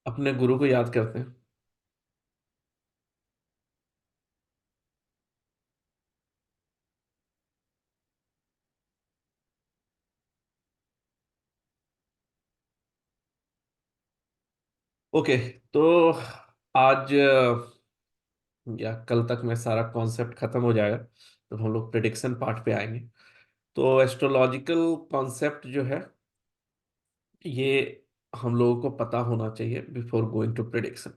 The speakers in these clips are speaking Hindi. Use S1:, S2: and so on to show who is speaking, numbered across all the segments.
S1: अपने गुरु को याद करते हैं। ओके। तो आज या कल तक में सारा कॉन्सेप्ट खत्म हो जाएगा, तो हम लोग प्रिडिक्शन पार्ट पे आएंगे। तो एस्ट्रोलॉजिकल कॉन्सेप्ट जो है, ये हम लोगों को पता होना चाहिए before going to prediction.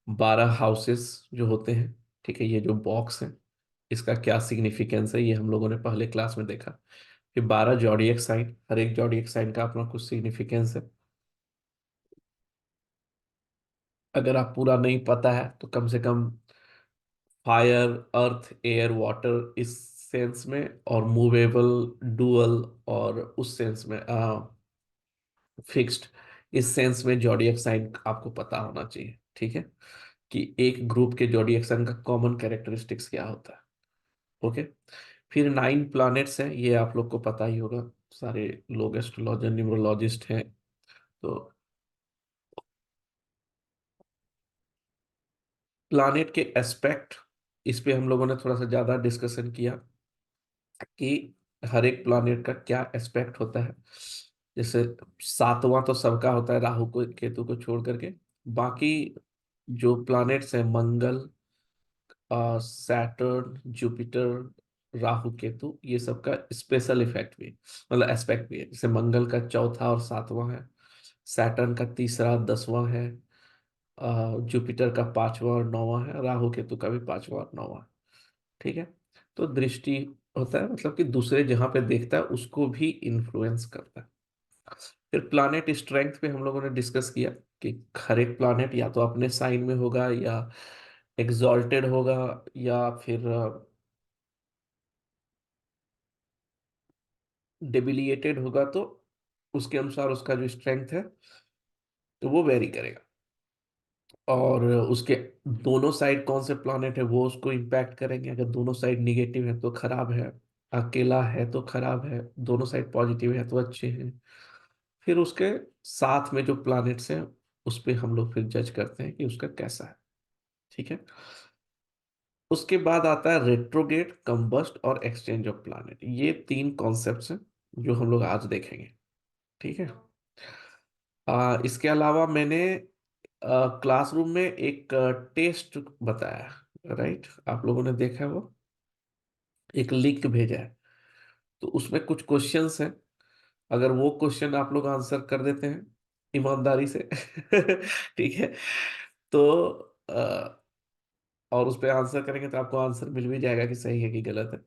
S1: 12 houses जो होते हैं, ठीक है, ये जो बॉक्स है, इसका क्या सिग्निफिकेंस है, ये हम लोगों ने पहले क्लास में देखा। फिर 12 जॉडियक साइन, हर एक जॉडियक साइन का अपना कुछ सिग्निफिकेंस है। अगर आप पूरा नहीं पता है तो कम से कम फायर, अर्थ, एयर, वाटर इस सेंस में, और मूवेबल, डुअल, और उस सेंस में फिक्स्ड, इस सेंस में जॉडियक साइन आपको पता होना चाहिए। ठीक है, कि एक ग्रुप के जॉडियक साइन का कॉमन कैरेक्टरिस्टिक्स क्या होता है। ओके। फिर 9 प्लैनेट्स हैं, ये आप लोग को पता ही होगा, सारे लोग एस्ट्रोलॉजर न्यूमरोलॉजिस्ट हैं। तो प्लैनेट के एस्पेक्ट, इस पे हम लोगों ने थोड़ा सा ज्यादा डिस्कशन किया कि हर एक प्लैनेट का क्या एस्पेक्ट होता है। जैसे सातवां तो सबका होता है, राहु को केतु को छोड़ करके। बाकी जो प्लैनेट्स हैं, मंगल, सैटर्न, जुपिटर, राहु केतु, ये सब का स्पेशल इफेक्ट भी है, मतलब एस्पेक्ट भी है। जैसे मंगल का चौथा और सातवां है, सैटर्न का तीसरा, 10वां है, जुपिटर का पांचवा और 9वां है, राहु केतु का भी पांचवा और 9वां। ठीक है। तो दृष्टि होता है, मतलब कि दूसरे जहां पे देखता है उसको भी इन्फ्लुएंस करता है। फिर प्लैनेट स्ट्रेंथ पे हम लोगों ने डिस्कस किया कि हर एक प्लैनेट या तो अपने साइन में होगा, या एग्जॉल्टेड होगा, या फिर डेबिलिएटेड होगा। तो उसके अनुसार उसका जो स्ट्रेंथ है, तो वो वेरी करेगा। और उसके दोनों साइड कौन से प्लैनेट है वो उसको इम्पैक्ट करेंगे। अगर दोनों साइड निगेटिव है तो खराब है, अकेला है तो खराब है, दोनों साइड पॉजिटिव है तो अच्छे हैं। फिर उसके साथ में जो प्लैनेट्स हैं, उस पे हम लोग फिर जज करते हैं कि उसका कैसा है। ठीक है। उसके बाद आता है रेट्रोग्रेड, कंबस्ट और एक्सचेंज ऑफ प्लैनेट। ये 3 कॉन्सेप्ट्स हैं जो हम लोग आज देखेंगे। ठीक है। इसके अलावा मैंने क्लासरूम में एक टेस्ट बताया, राइट? आप लोगों ने देखा है वो, एक लिंक भेजा है। तो उसमें कुछ क्वेश्चंस हैं, अगर वो क्वेश्चन आप लोग आंसर कर देते हैं ईमानदारी से ठीक है, तो और उस पर आंसर करेंगे तो आपको आंसर मिल भी जाएगा कि सही है कि गलत है।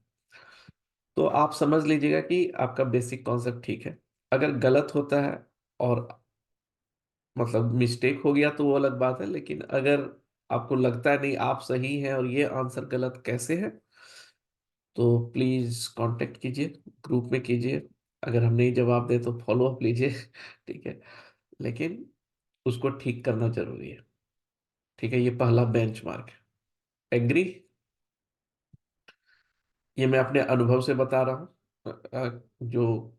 S1: तो आप समझ लीजिएगा कि आपका बेसिक कॉन्सेप्ट ठीक है। अगर गलत होता है, और मतलब मिस्टेक हो गया, तो वो अलग बात है। लेकिन अगर आपको लगता है नहीं आप सही हैं और ये आंसर गलत कैसे है, तो प्लीज कांटेक्ट कीजिए, ग्रुप में कीजिए। अगर हम नहीं जवाब दे तो फॉलो अप लीजिए ठीक है। लेकिन उसको ठीक करना जरूरी है। ठीक है, ये पहला बेंचमार्क है। एग्री? ये मैं अपने अनुभव से बता रहा हूँ। जो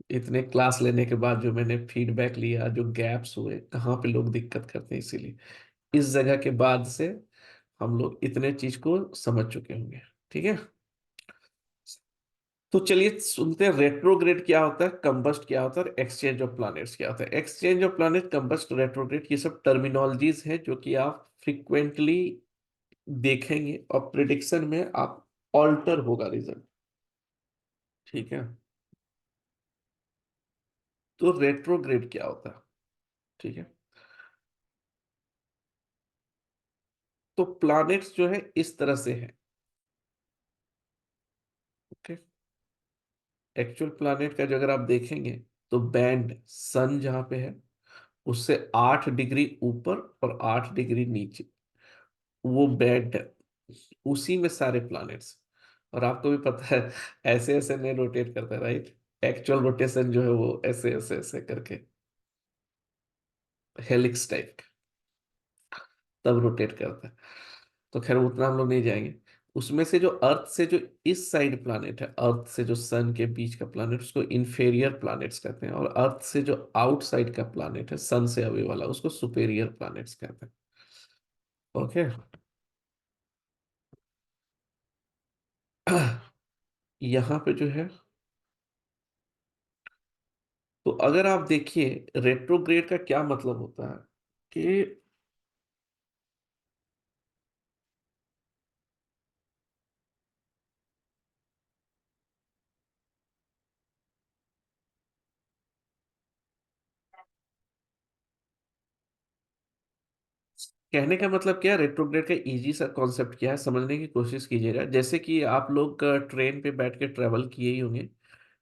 S1: इतने क्लास लेने के बाद जो मैंने फीडबैक लिया, जो गैप्स हुए, कहाँ पे लोग दिक्कत करते हैं, इसीलिए इस जगह के बाद से हम लोग इतने चीज को समझ चुके होंगे। ठीक है। तो चलिए सुनते हैं, रेट्रोग्रेड क्या होता है, कंबस्ट क्या होता है, और एक्सचेंज ऑफ प्लैनेट्स क्या होता है। Exchange of planet, combust, retrograde, ये सब टर्मिनोलॉजीज हैं जो कि आप फ्रिक्वेंटली देखेंगे, और प्रिडिक्शन में आप ऑल्टर होगा रिजल्ट। ठीक है। तो रेट्रोग्रेड क्या होता है? ठीक है। तो प्लैनेट्स जो है इस तरह से है। ओके। एक्चुअल प्लैनेट का जो अगर आप देखेंगे, तो बैंड सन जहां पे है, उससे 8 डिग्री ऊपर और 8 डिग्री नीचे, वो बैंड है, उसी में सारे प्लैनेट्स। और आपको भी पता है, ऐसे ऐसे नहीं रोटेट करता, राइट? एक्चुअल रोटेशन जो है वो ऐसे ऐसे ऐसे करके, हेलिक्स टाइप, तब रोटेट करता है। तो खैर उतना हम लोग नहीं जाएंगे। उसमें से जो अर्थ से जो इस साइड प्लानेट है, अर्थ से जो सन के बीच का प्लानेट, उसको इंफेरियर प्लैनेट्स कहते हैं, और अर्थ से जो आउटसाइड का प्लानेट है, सन से अवे वाला, उसको सुपेरियर प्लैनेट्स कहते हैं। ओके। यहाँ पे जो है, तो अगर आप देखिए रेट्रोग्रेड का क्या मतलब होता है कि कहने का मतलब क्या है, रेट्रोग्रेड का इजी सा कॉन्सेप्ट क्या है समझने की कोशिश कीजिएगा। जैसे कि आप लोग ट्रेन पे बैठ के ट्रेवल किए ही होंगे,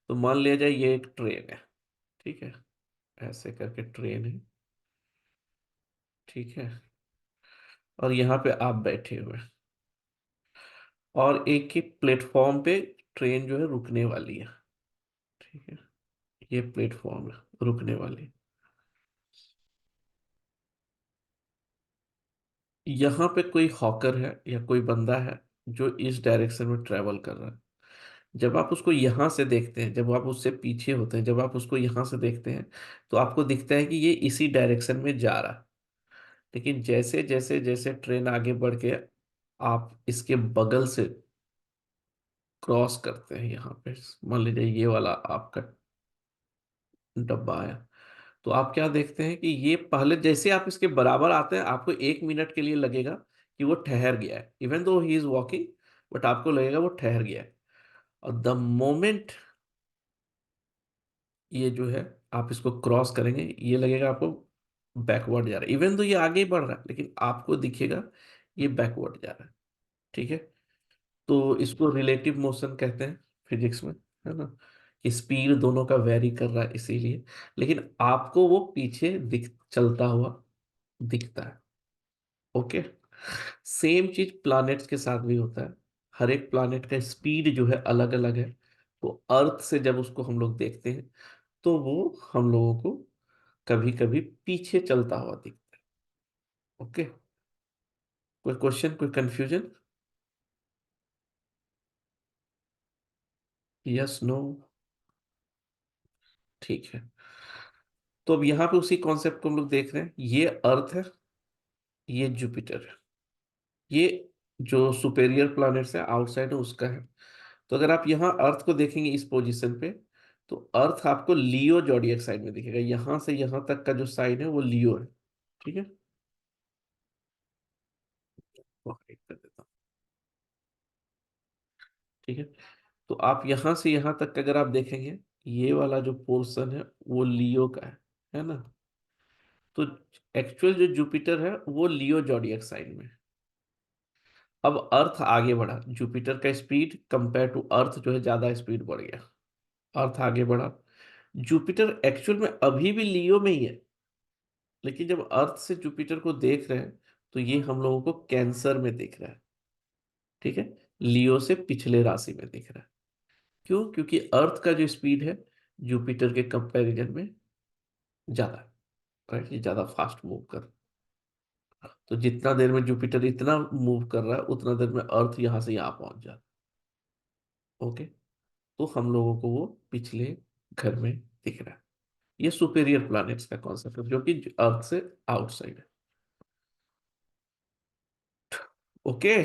S1: तो मान लिया जाए ये एक ट्रेन है, ठीक है, ऐसे करके ट्रेन है, ठीक है, और यहाँ पे आप बैठे हुए हैं, और एक ही प्लेटफॉर्म पे ट्रेन जो है रुकने वाली है, ठीक है, ये प्लेटफॉर्म है रुकने वाली। यहाँ पे कोई हॉकर है या कोई बंदा है जो इस डायरेक्शन में ट्रेवल कर रहा है। जब आप उसको यहाँ से देखते हैं, जब आप उससे पीछे होते हैं, जब आप उसको यहाँ से देखते हैं, तो आपको दिखता है कि ये इसी डायरेक्शन में जा रहा है। लेकिन जैसे जैसे जैसे ट्रेन आगे बढ़ के आप इसके बगल से क्रॉस करते हैं, यहाँ पे मान लीजिए ये वाला आपका डब्बा आया, तो आप क्या देखते हैं कि ये पहले जैसे आप इसके बराबर आते हैं, आपको 1 मिनट के लिए लगेगा कि वो ठहर गया है, even though he is walking, but आपको लगेगा वो ठहर गया है। और द मोमेंट ये जो है आप इसको क्रॉस करेंगे, ये लगेगा आपको बैकवर्ड जा रहा है, इवन तो ये आगे ही बढ़ रहा है, लेकिन आपको दिखेगा ये बैकवर्ड जा रहा है, ठीक है। तो इसको रिलेटिव मोशन कहते हैं फिजिक्स में, है ना, कि स्पीड दोनों का वेरी कर रहा है इसीलिए, लेकिन आपको वो पीछे दिख चलता हुआ दिखता है। ओके। सेम चीज प्लैनेट्स के साथ भी होता है। हर एक प्लैनेट का स्पीड जो है अलग अलग है। तो अर्थ से जब उसको हम लोग देखते हैं, तो वो हम लोगों को कभी कभी पीछे चलता हुआ दिखता है। ओके। कोई क्वेश्चन, कोई कंफ्यूजन? Yes, no? ठीक है। तो अब यहाँ पे उसी कॉन्सेप्ट को हम लोग देख रहे हैं। ये अर्थ है, ये जुपिटर है, ये जो सुपेरियर प्लैनेट्स है आउटसाइड है उसका है। तो अगर आप यहाँ अर्थ को देखेंगे इस पोजीशन पे, तो अर्थ आपको लियो जॉडियक साइड में दिखेगा। यहाँ से यहाँ तक का जो साइड है वो लियो है, ठीक है। वो hide कर देता हूँ, ठीक है। तो आप यहाँ से यहाँ तक का अगर आप देखेंगे, ये वाला जो पोर्शन है वो लियो का है ना। तो एक्चुअल जो जुपिटर है वो लियो जॉडियक साइन में है। अब अर्थ आगे बढ़ा, जुपिटर का स्पीड कंपेयर टू अर्थ जो है ज्यादा स्पीड बढ़ गया, अर्थ आगे बढ़ा। जुपिटर एक्चुअल में अभी भी लियो में ही है, लेकिन जब अर्थ से जुपिटर को देख रहे हैं, तो ये हम लोगों को कैंसर में दिख रहा है, ठीक है, लियो से पिछले राशि में दिख रहा है। क्यों? क्योंकि अर्थ का जो स्पीड है जुपिटर के कंपैरिजन में ज्यादा है, राइट, ये ज्यादा फास्ट मूव कर। तो जितना देर में जुपिटर इतना मूव कर रहा है, उतना देर में अर्थ यहाँ से यहाँ पहुंच जाता है। ओके। तो हम लोगों को वो पिछले घर में दिख रहा है। ये सुपेरियर प्लैनेट्स का कॉन्सेप्ट है जो कि अर्थ से आउटसाइड है। ओके।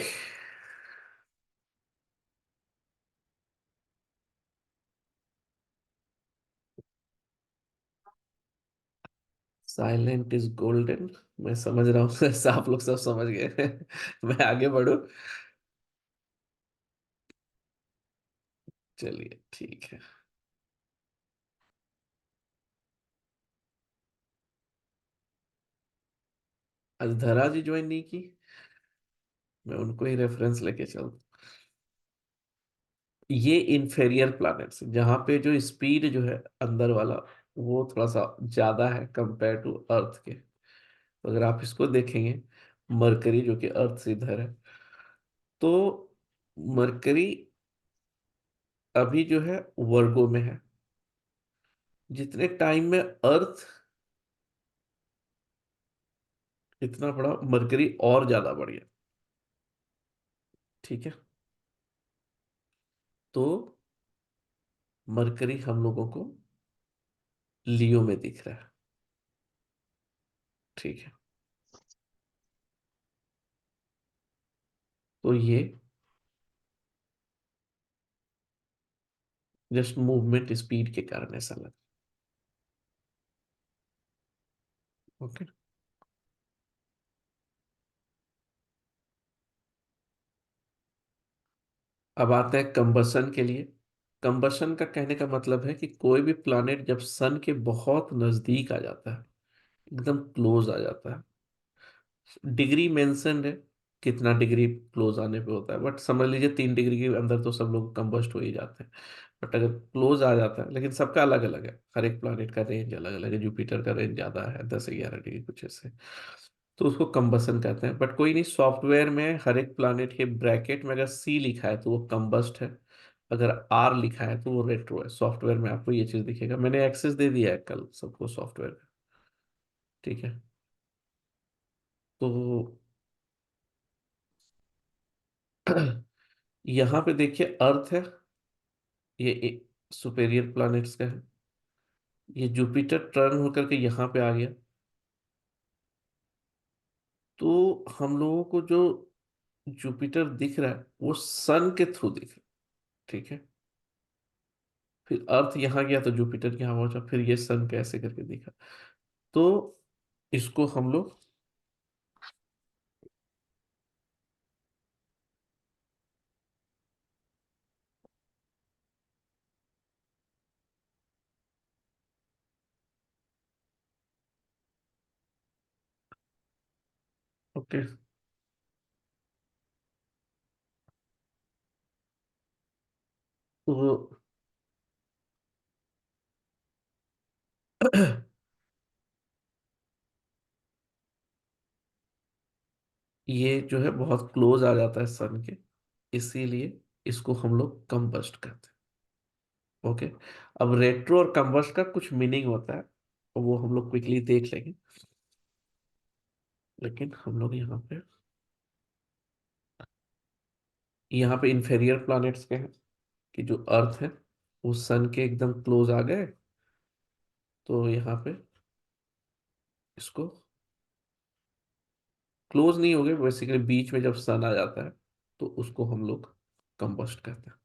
S1: साइलेंट इज गोल्डन, मैं समझ रहा हूँ ऐसा आप लोग सब समझ गए मैं आगे बढ़ू? चलिए ठीक है। आज धरा जी ज्वाइन नहीं की, मैं उनको ही रेफरेंस लेके चल। ये इंफेरियर प्लैनेट्स जहाँ पे जो स्पीड जो है अंदर वाला, वो थोड़ा सा ज्यादा है कंपेयर टू अर्थ के। तो अगर आप इसको देखेंगे, मरकरी जो कि अर्थ से इधर है, तो मरकरी अभी जो है वर्गो में है। जितने टाइम में अर्थ इतना बड़ा, मरकरी और ज्यादा बढ़ गया, ठीक है। तो मरकरी हम लोगों को लियो में दिख रहा है। ठीक है। तो ये जस्ट मूवमेंट स्पीड के कारण ऐसा लगा। ओके। अब आते हैं कंबसन के लिए। कंबसन का कहने का मतलब है कि कोई भी प्लैनेट जब सन के बहुत नजदीक आ जाता है, एकदम क्लोज आ जाता है, डिग्री मेंशन्ड है कितना डिग्री क्लोज आने पे होता है, बट समझ लीजिए 3 डिग्री के अंदर तो सब लोग कंबस्ट हो ही जाते हैं। बट अगर क्लोज आ जाता है, लेकिन सबका अलग अलग है, हर एक प्लैनेट का रेंज अलग अलग है, जुपिटर का रेंज ज्यादा है, 10 11 डिग्री कुछ ऐसे। तो उसको कंबसन कहते हैं। बट कोई नहीं, सॉफ्टवेयर में हर एक प्लैनेट के ब्रैकेट में अगर सी लिखा है तो वो कंबस्ट है, अगर आर लिखा है तो वो रेट्रो है। सॉफ्टवेयर में आपको ये चीज दिखेगा, मैंने एक्सेस दे दिया है कल सबको सॉफ्टवेयर का। ठीक है। तो यहाँ पे देखिए अर्थ है, ये सुपेरियर प्लैनेट्स का है। ये जुपिटर टर्न होकर के यहाँ पे आ गया। तो हम लोगों को जो जुपिटर दिख रहा है वो सन के थ्रू दिख रहा है। ठीक है। फिर अर्थ यहाँ गया तो जुपिटर यहाँ पहुंचा, फिर ये सन कैसे करके दिखा। तो इसको हम लोग, ओके। तो ये जो है बहुत क्लोज आ जाता है सन के, इसीलिए इसको हम लोग कंबस्ट कहते हैं। ओके। अब रेट्रो और कंबस्ट का कुछ मीनिंग होता है, वो हम लोग क्विकली देख लेंगे। लेकिन हम लोग यहाँ पे इंफेरियर प्लैनेट्स के हैं, कि जो अर्थ है वो सन के एकदम क्लोज आ गए। तो यहाँ पे इसको क्लोज नहीं हो गए, बेसिकली बीच में जब सन आ जाता है तो उसको हम लोग कंबस्ट कहते हैं।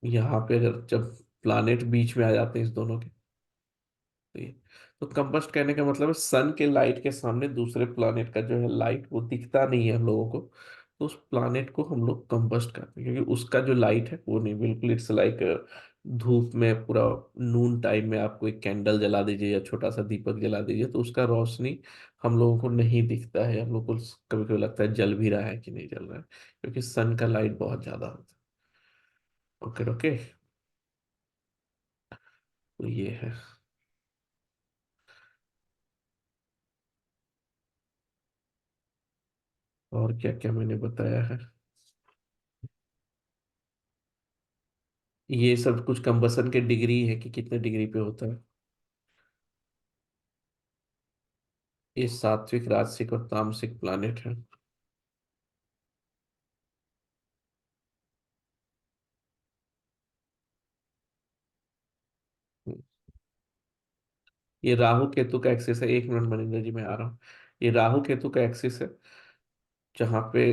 S1: यहाँ पे अगर जब प्लैनेट बीच में आ जाते हैं इस दोनों के, तो ये, तो कंबस्ट कहने का मतलब है सन के लाइट के सामने दूसरे प्लैनेट का जो है लाइट वो दिखता नहीं है हम लोगों को, तो उस प्लैनेट को हम लोग कंबस्ट करते हैं, क्योंकि उसका जो लाइट है वो नहीं, बिल्कुल इट्स लाइक धूप में पूरा नून टाइम में आपको एक कैंडल जला दीजिए या छोटा सा दीपक जला दीजिए तो उसका रोशनी हम लोगों को नहीं दिखता है, हम लोग को कभी कभी लगता है जल भी रहा है कि नहीं जल रहा है, क्योंकि सन का लाइट बहुत ज्यादा होता है। Okay okay. तो ये है। और क्या क्या मैंने बताया है, ये सब कुछ कंबसन के डिग्री है कि कितने डिग्री पे होता है। ये सात्विक राजसिक और तामसिक प्लानिट है। ये राहु केतु का एक्सिस है, 1 मिनट मनिंदर जी मैं आ रहा हूँ। ये राहु केतु का एक्सिस है, जहाँ पे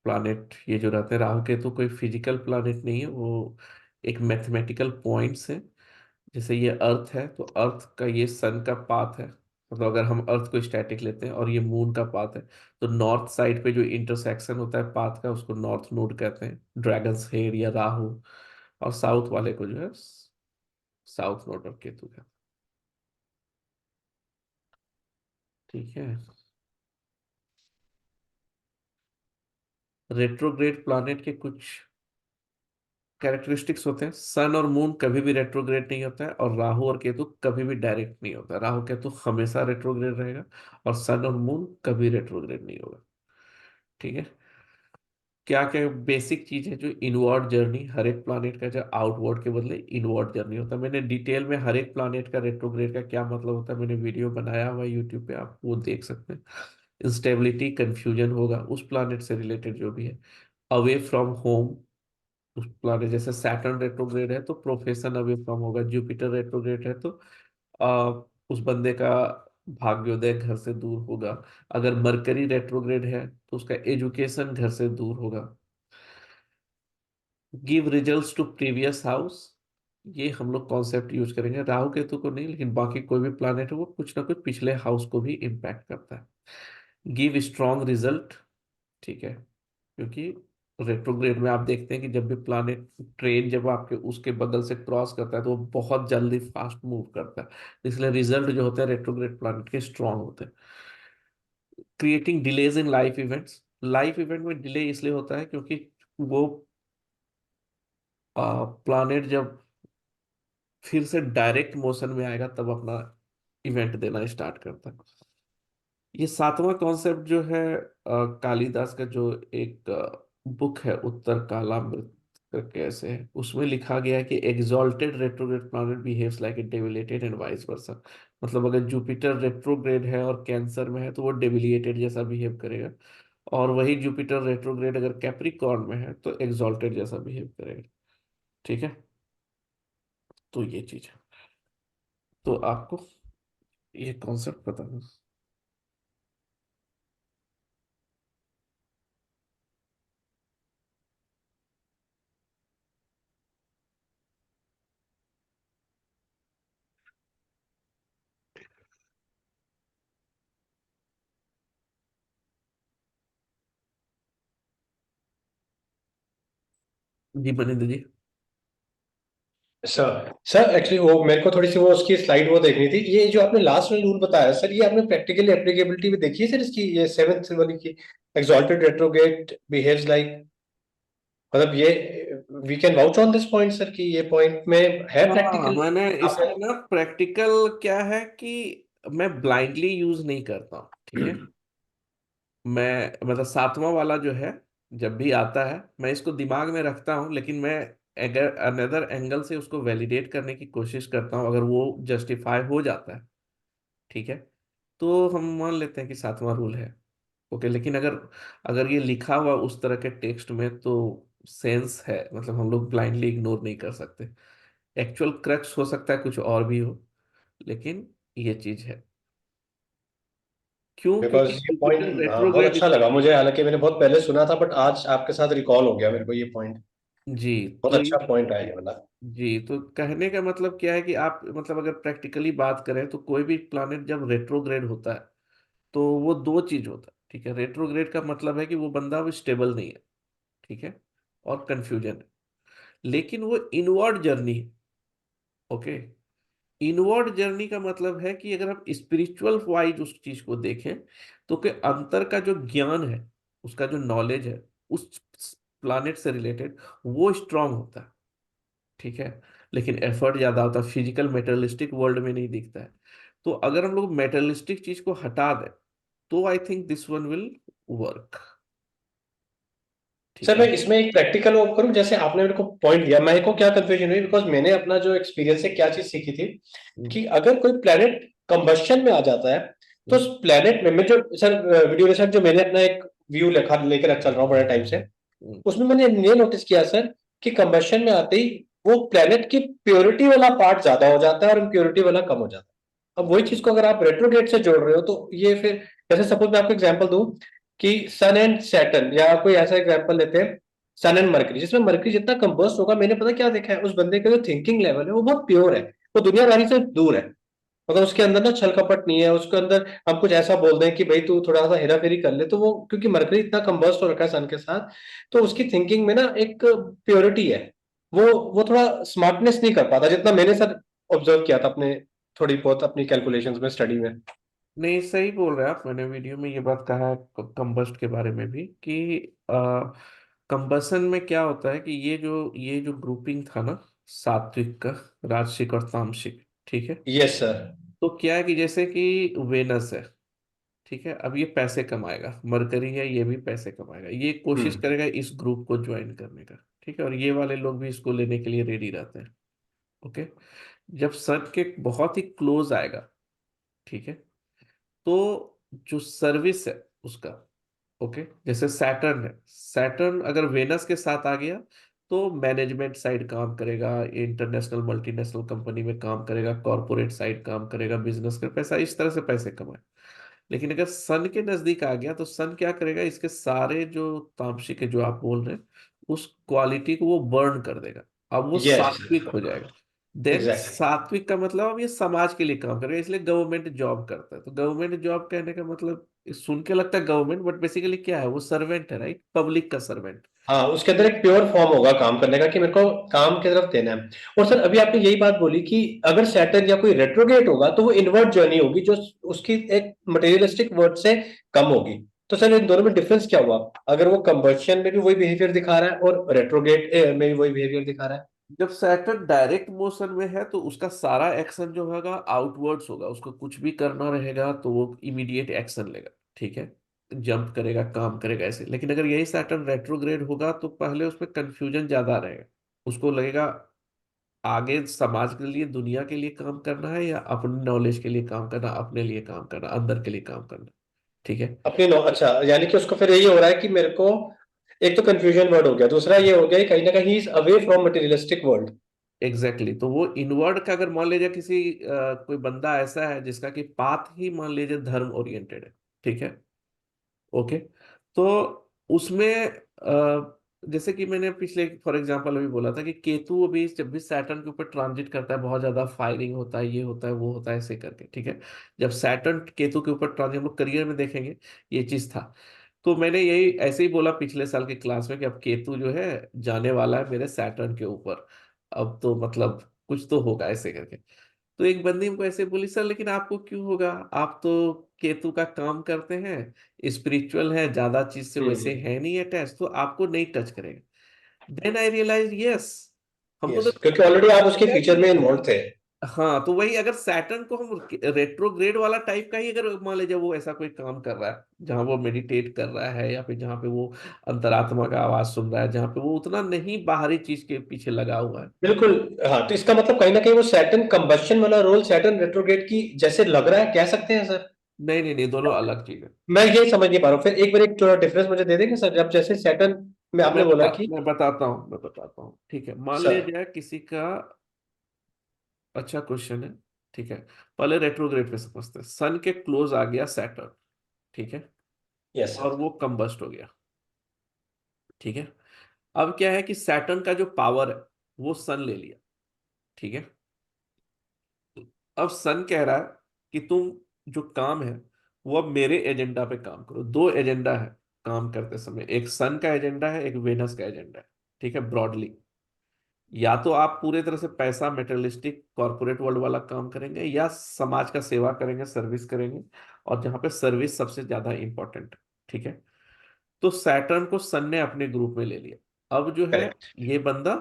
S1: प्लानिट ये जो रहते हैं, राहु केतु कोई फिजिकल प्लानिट नहीं है, वो एक मैथमेटिकल पॉइंट्स है। जैसे ये अर्थ है तो अर्थ का ये सन का पाथ है, मतलब अगर हम अर्थ को स्टैटिक लेते हैं और ये मून का पाथ है, तो नॉर्थ साइड पे जो इंटरसेक्शन होता है पाथ का उसको नॉर्थ नोड कहते हैं, ड्रैगन्स हेड या राहु। और साउथ वाले को जो है साउथ नोड और केतु का। ठीक है। रेट्रोग्रेड प्लैनेट के कुछ कैरेक्टरिस्टिक्स होते हैं, सन और मून कभी भी रेट्रोग्रेड नहीं होता है, और राहु और केतु कभी भी डायरेक्ट नहीं होता है, राहु केतु हमेशा रेट्रोग्रेड रहेगा, और सन और मून कभी रेट्रोग्रेड नहीं होगा। ठीक है। क्या क्या बेसिक चीज है जो इनवर्ड जर्नी हर एक प्लैनेट का, जो आउटवर्ड के बदले इनवर्ड जर्नी होता है, मैंने डिटेल में हर एक प्लैनेट का रेट्रोग्रेड का क्या मतलब होता है मैंने वीडियो बनाया हुआ है यूट्यूब पे, आप वो देख सकते हैं। इंस्टेबिलिटी, कंफ्यूजन होगा उस प्लानेट से रिलेटेड जो भी है। अवे फ्रॉम होम, उस प्लानेट जैसे सैटर्न रेट्रोग्रेड है तो प्रोफेशन अवे फ्रॉम होगा, जुपिटर रेट्रोग्रेड है तो आ, उस बंदे का भाग्योदय घर से दूर होगा। अगर मरकरी रेट्रोग्रेड है तो उसका एजुकेशन घर से दूर होगा। Give results to previous house, ये हम लोग कॉन्सेप्ट यूज करेंगे, राहु केतु को नहीं लेकिन बाकी कोई भी प्लानेट है वो कुछ ना कुछ पिछले हाउस को भी इम्पैक्ट करता है। गिव स्ट्रॉन्ग रिजल्ट, ठीक है, क्योंकि रेट्रोग्रेड में आप देखते हैं कि जब भी प्लानेट, ट्रेन जब आपके उसके बगल से क्रॉस करता है तो वो बहुत जल्दी फास्ट मूव करता है, इसलिए रिजल्ट जो होते हैं रेट्रोग्रेड प्लानेट के स्ट्रांग होते हैं। Creating delays in life events, life event में डिले इसलिए होता है क्योंकि वो प्लानेट जब फिर से डायरेक्ट मोशन में आएगा तब अपना इवेंट देना स्टार्ट करता है। ये सातवां कॉन्सेप्ट जो है कालिदास का जो एक बुक है उत्तर कालामृत करके ऐसे है, उसमें लिखा गया है कि exalted retrograde planet behaves like a debilitated and vice versa. मतलब अगर जुपिटर रेट्रोग्रेड है और कैंसर में है तो वो डेविलिएटेड जैसा बिहेव करेगा, और वही जुपिटर रेट्रोग्रेड अगर कैप्रिकॉर्न में है तो एग्जॉल्टेड जैसा बिहेव करेगा। ठीक है, तो ये चीज है, तो आपको ये कॉन्सेप्ट पता है। जी मनिंदर जी।
S2: सर सर एक्चुअली वो मेरे को थोड़ी सी वो उसकी स्लाइड वो देखनी थी। ये जो आपने लास्ट में रूल बताया सर, ये आपने प्रैक्टिकली एप्लीकेबिलिटी भी देखी है सर इसकी, ये सेवेंथ वाली की, एक्सॉल्टेड रेट्रोगेट बिहेव्स लाइक, मतलब ये we can vouch on this point sir कि ये पॉइंट में है
S1: हाँ,
S2: प्रैक्टिकल
S1: मैंने
S2: आपने।
S1: इसमें ना प्रैक्टिकल क्या है कि मैं ब्लाइंडली यूज नहीं करता हूँ, ठीक है। मैं मतलब सातवां वाला जो है जब भी आता है मैं इसको दिमाग में रखता हूँ, लेकिन मैं अगर अनदर एंगल से उसको वैलिडेट करने की कोशिश करता हूँ, अगर वो जस्टिफाई हो जाता है, ठीक है, तो हम मान लेते हैं कि सातवां रूल है। ओके, लेकिन अगर अगर ये लिखा हुआ उस तरह के टेक्स्ट में तो सेंस है, मतलब हम लोग ब्लाइंडली इग्नोर नहीं कर सकते। एक्चुअल क्रक्स हो सकता है कुछ और भी हो, लेकिन ये चीज है। क्यों? क्योंकि
S2: बिकॉज ये
S1: जुपिटर
S2: पॉइंट बहुत
S1: रेट्रोग्रेड,
S2: अच्छा लगा मुझे, हालांकि मैंने बहुत पहले सुना था बट आज आपके साथ रिकॉल हो गया मेरे को ये पॉइंट।
S1: जी
S2: बहुत
S1: तो
S2: अच्छा पॉइंट है ये वाला।
S1: जी तो कहने का मतलब क्या है कि आप मतलब अगर प्रैक्टिकली बात करें तो कोई भी प्लैनेट जब रेट्रोग्रेड होता है तो वो दो चीज होता है, ठीक है। रेट्रोग्रेड का मतलब है कि वो बंदा वो स्टेबल नहीं है, ठीक है, और कंफ्यूजन है, लेकिन वो इनवर्ड जर्नी है। ओके, इनवर्ड जर्नी का मतलब है कि अगर आप स्पिरिचुअल वाइज उस चीज को देखें तो के अंतर का जो ज्ञान है, उसका जो नॉलेज है उस प्लानेट से रिलेटेड, वो स्ट्रांग होता है, ठीक है। लेकिन एफर्ट ज्यादा होता है, फिजिकल मेटेरियलिस्टिक वर्ल्ड में नहीं दिखता है। तो अगर हम लोग मेटेरियलिस्टिक चीज को हटा दें तो आई think this one will work, ठीक
S2: सर
S1: है।
S2: मैं इसमें एक प्रैक्टिकल वो करूं, जैसे आपने मेरे को पॉइंट दिया, मेरे को क्या कंफ्यूजन हुई, बिकॉज मैंने अपना जो एक्सपीरियंस है क्या चीज सीखी थी
S1: हम्म,
S2: कि अगर कोई प्लेनेट कंबस्शन में आ जाता है तो उस
S1: हम्म,
S2: प्लेनेट में मैं जो सर वीडियो रिसर्च जो मैंने अपना एक व्यू लेकर लेकर चल रहा हूँ बड़े टाइम से,
S1: हम्म,
S2: उसमें मैंने ये नोटिस किया सर कि कंबस्शन में आते ही वो प्लेनेट की प्योरिटी वाला पार्ट ज्यादा हो जाता है और इम्प्योरिटी वाला कम हो जाता है। अब वही चीज को अगर आप रेट्रोग्रेड से जोड़ रहे हो तो ये फिर, जैसे सपोज मैं आपको एग्जांपल दूं कि सन एंड सैटर्न, या कोई ऐसा एग्जांपल लेते हैं सन एंड मरकरी, जिसमें मरकरी जितना कंबस्ट होगा, मैंने पता क्या देखा है, उस बंदे का जो थिंकिंग लेवल है वो बहुत प्योर है, वो दुनियादारी से दूर है। मतलब उसके अंदर ना छल कपट नहीं है, उसके अंदर हम कुछ ऐसा बोल दें कि भाई तू थोड़ा सा हेरा फेरी कर ले, तो वो क्योंकि मरकरी इतना कंबस्ट हो रखा है सन के साथ, तो उसकी थिंकिंग में ना एक प्योरिटी है। वो थोड़ा स्मार्टनेस नहीं कर पाता, जितना मैंने सर ऑब्जर्व किया था अपने थोड़ी बहुत अपनी कैलकुलेशंस में, स्टडी में।
S1: नहीं सही बोल रहे हैं आप, मैंने वीडियो में ये बात कहा है कंबस्ट के बारे में भी कि कंबसन में क्या होता है कि ये जो ग्रुपिंग था ना, सात्विक का, राजसिक और तामसिक, ठीक है।
S2: Yes sir.
S1: तो क्या है कि जैसे कि वेनस है, ठीक है, अब ये पैसे कमाएगा, मरकरी है ये भी पैसे कमाएगा, ये कोशिश
S2: हम्म।
S1: करेगा इस ग्रुप को ज्वाइन करने का, ठीक है, और ये वाले लोग भी इसको लेने के लिए रेडी रहते हैं। ओके, जब सन के बहुत ही क्लोज आएगा, ठीक है, तो जो सर्विस है उसका। ओके, जैसे सैटर्न है, सैटर्न अगर वेनस के साथ आ गया तो मैनेजमेंट साइड काम करेगा, इंटरनेशनल मल्टीनेशनल कंपनी में काम करेगा, कॉरपोरेट साइड काम करेगा, बिजनेस कर पैसा इस तरह से पैसे कमाए। लेकिन अगर सन के नजदीक आ गया तो सन क्या करेगा, इसके सारे जो तामसिक है जो आप बोल रहे हैं उस क्वालिटी को वो बर्न कर देगा। अब वो
S2: यस
S1: सात्विक हो जाएगा। Then
S2: exactly.
S1: सात्विक का मतलब अब ये समाज के लिए काम करेगा, इसलिए गवर्नमेंट जॉब करता है। तो गवर्नमेंट जॉब कहने का मतलब सुन के लगता है गवर्नमेंट, बट बेसिकली क्या है, वो सर्वेंट है, राइट, पब्लिक का सर्वेंट।
S2: हाँ, उसके अंदर एक प्योर फॉर्म होगा काम करने का कि मेरे को काम की तरफ देना है। और सर अभी आपने यही बात बोली कि अगर सैटर्न या कोई रेट्रोगेट होगा तो वो इनवर्ट जर्नी होगी जो उसकी एक मटेरियलिस्टिक वर्ड से कम होगी। तो सर इन दोनों में डिफरेंस क्या हुआ, अगर वो कंबशन में भी वही बिहेवियर दिखा रहा है और रेट्रोगेट में भी वही बिहेवियर दिखा रहा है?
S1: जब सैटर्न डायरेक्ट मोशन में है तो उसका सारा एक्शन जो होगा आउटवर्ड्स होगा, उसको कुछ भी करना रहेगा तो वो इमीडिएट एक्शन लेगा, ठीक है, जंप करेगा, काम करेगा ऐसे। लेकिन अगर यही सैटर्न रेट्रोग्रेड होगा तो पहले उसमें कंफ्यूजन ज्यादा रहेगा, उसको लगेगा आगे समाज के लिए दुनिया के लिए काम करना है या अपने नॉलेज के लिए काम करना, अपने लिए काम करना, अंदर के लिए काम करना, ठीक है।
S2: अपनी नो अच्छा, यानी कि उसको फिर यही हो रहा है कि मेरे को एक तो कंफ्यूजन वर्ड हो गया, दूसरा ये हो गया कि कहीं ना कहीं is away from materialistic world.
S1: Exactly तो वो इनवर्ड का अगर मान लीजिए किसी कोई बंदा ऐसा है जिसका कि पाथ ही मान लीजिए धर्म ओरिएंटेड है, ठीक है, ओके, तो उसमें जैसे कि मैंने पिछले फॉर एग्जांपल अभी बोला था कि केतु अभी जब भी सैटर्न के ऊपर ट्रांजिट करता है बहुत ज्यादा फायरिंग होता है, ये होता है वो होता है ऐसे करके, ठीक है। जब सैटर्न केतु के ऊपर ट्रांजिट हम लोग करियर में देखेंगे ये चीज था। तो मैंने यही ऐसे ही बोला पिछले साल की क्लास में कि अब केतु जो है जाने वाला है मेरे सैटर्न के ऊपर, अब तो मतलब कुछ तो होगा ऐसे करके। तो एक बंदी हमको ऐसे बोली, सर लेकिन आपको क्यों होगा, आप तो केतु का काम करते हैं, स्पिरिचुअल है, ज्यादा चीज से वैसे
S2: हम्म।
S1: है नहीं अटैच, तो आपको नहीं टच करेगा। देन आई रियलाइज यस, हमको तो
S2: यस, क्योंकि ऑलरेडी आप उसके फीचर में इन्वॉल्व थे।
S1: हाँ, तो वही अगर सैटर्न को हम रेट्रोग्रेड वाला टाइप का ही अगर मान लीजिए वो ऐसा कोई काम कर रहा है जहां वो मेडिटेट कर रहा है या फिर जहाँ पे वो अंतरात्मा का आवाज सुन रहा है, जहाँ पे वो उतना नहीं बाहरी चीज के पीछे लगा हुआ है।
S2: बिल्कुल। हाँ, तो इसका मतलब कहीं ना कहीं वो सैटर्न कंबशन वाला रोल सैटर्न रेट्रोग्रेड की जैसे लग रहा है, कह सकते हैं सर?
S1: नहीं नहीं नहीं, दोनों अलग चीज है।
S2: मैं यही समझ नहीं पा रहा हूँ, फिर एक बार एक थोड़ा डिफरेंस मुझे दे देंगे सर? जब जैसे सैटर्न में
S1: तो
S2: आपने बोला कि
S1: मैं बताता हूँ, ठीक है, मान
S2: सर।
S1: लीजिए किसी का, अच्छा क्वेश्चन है, ठीक है। पहले रेट्रोग्रेड पे समझते हैं, सन के क्लोज आ गया सैटर्न, ठीक है,
S2: यस
S1: और
S2: सर।
S1: वो कंबस्ट हो गया, ठीक है। अब क्या है कि सैटर्न का जो पावर है वो सन ले लिया, ठीक है। अब सन कह रहा है कि तुम जो काम है वो अब मेरे एजेंडा पे काम करो। दो एजेंडा है काम करते समय, एक सन का एजेंडा है, एक वेनस का एजेंडा है, ठीक है, ब्रॉडली। या तो आप पूरे तरह से पैसा मेटेरियलिस्टिक कॉर्पोरेट वर्ल्ड वाला काम करेंगे या समाज का सेवा करेंगे, सर्विस करेंगे, और जहां पे सर्विस सबसे ज्यादा इंपॉर्टेंट है, ठीक है। तो सैटर्न को सन ने अपने ग्रुप में ले लिया। अब जो है
S2: करेक्ट।
S1: ये बंदा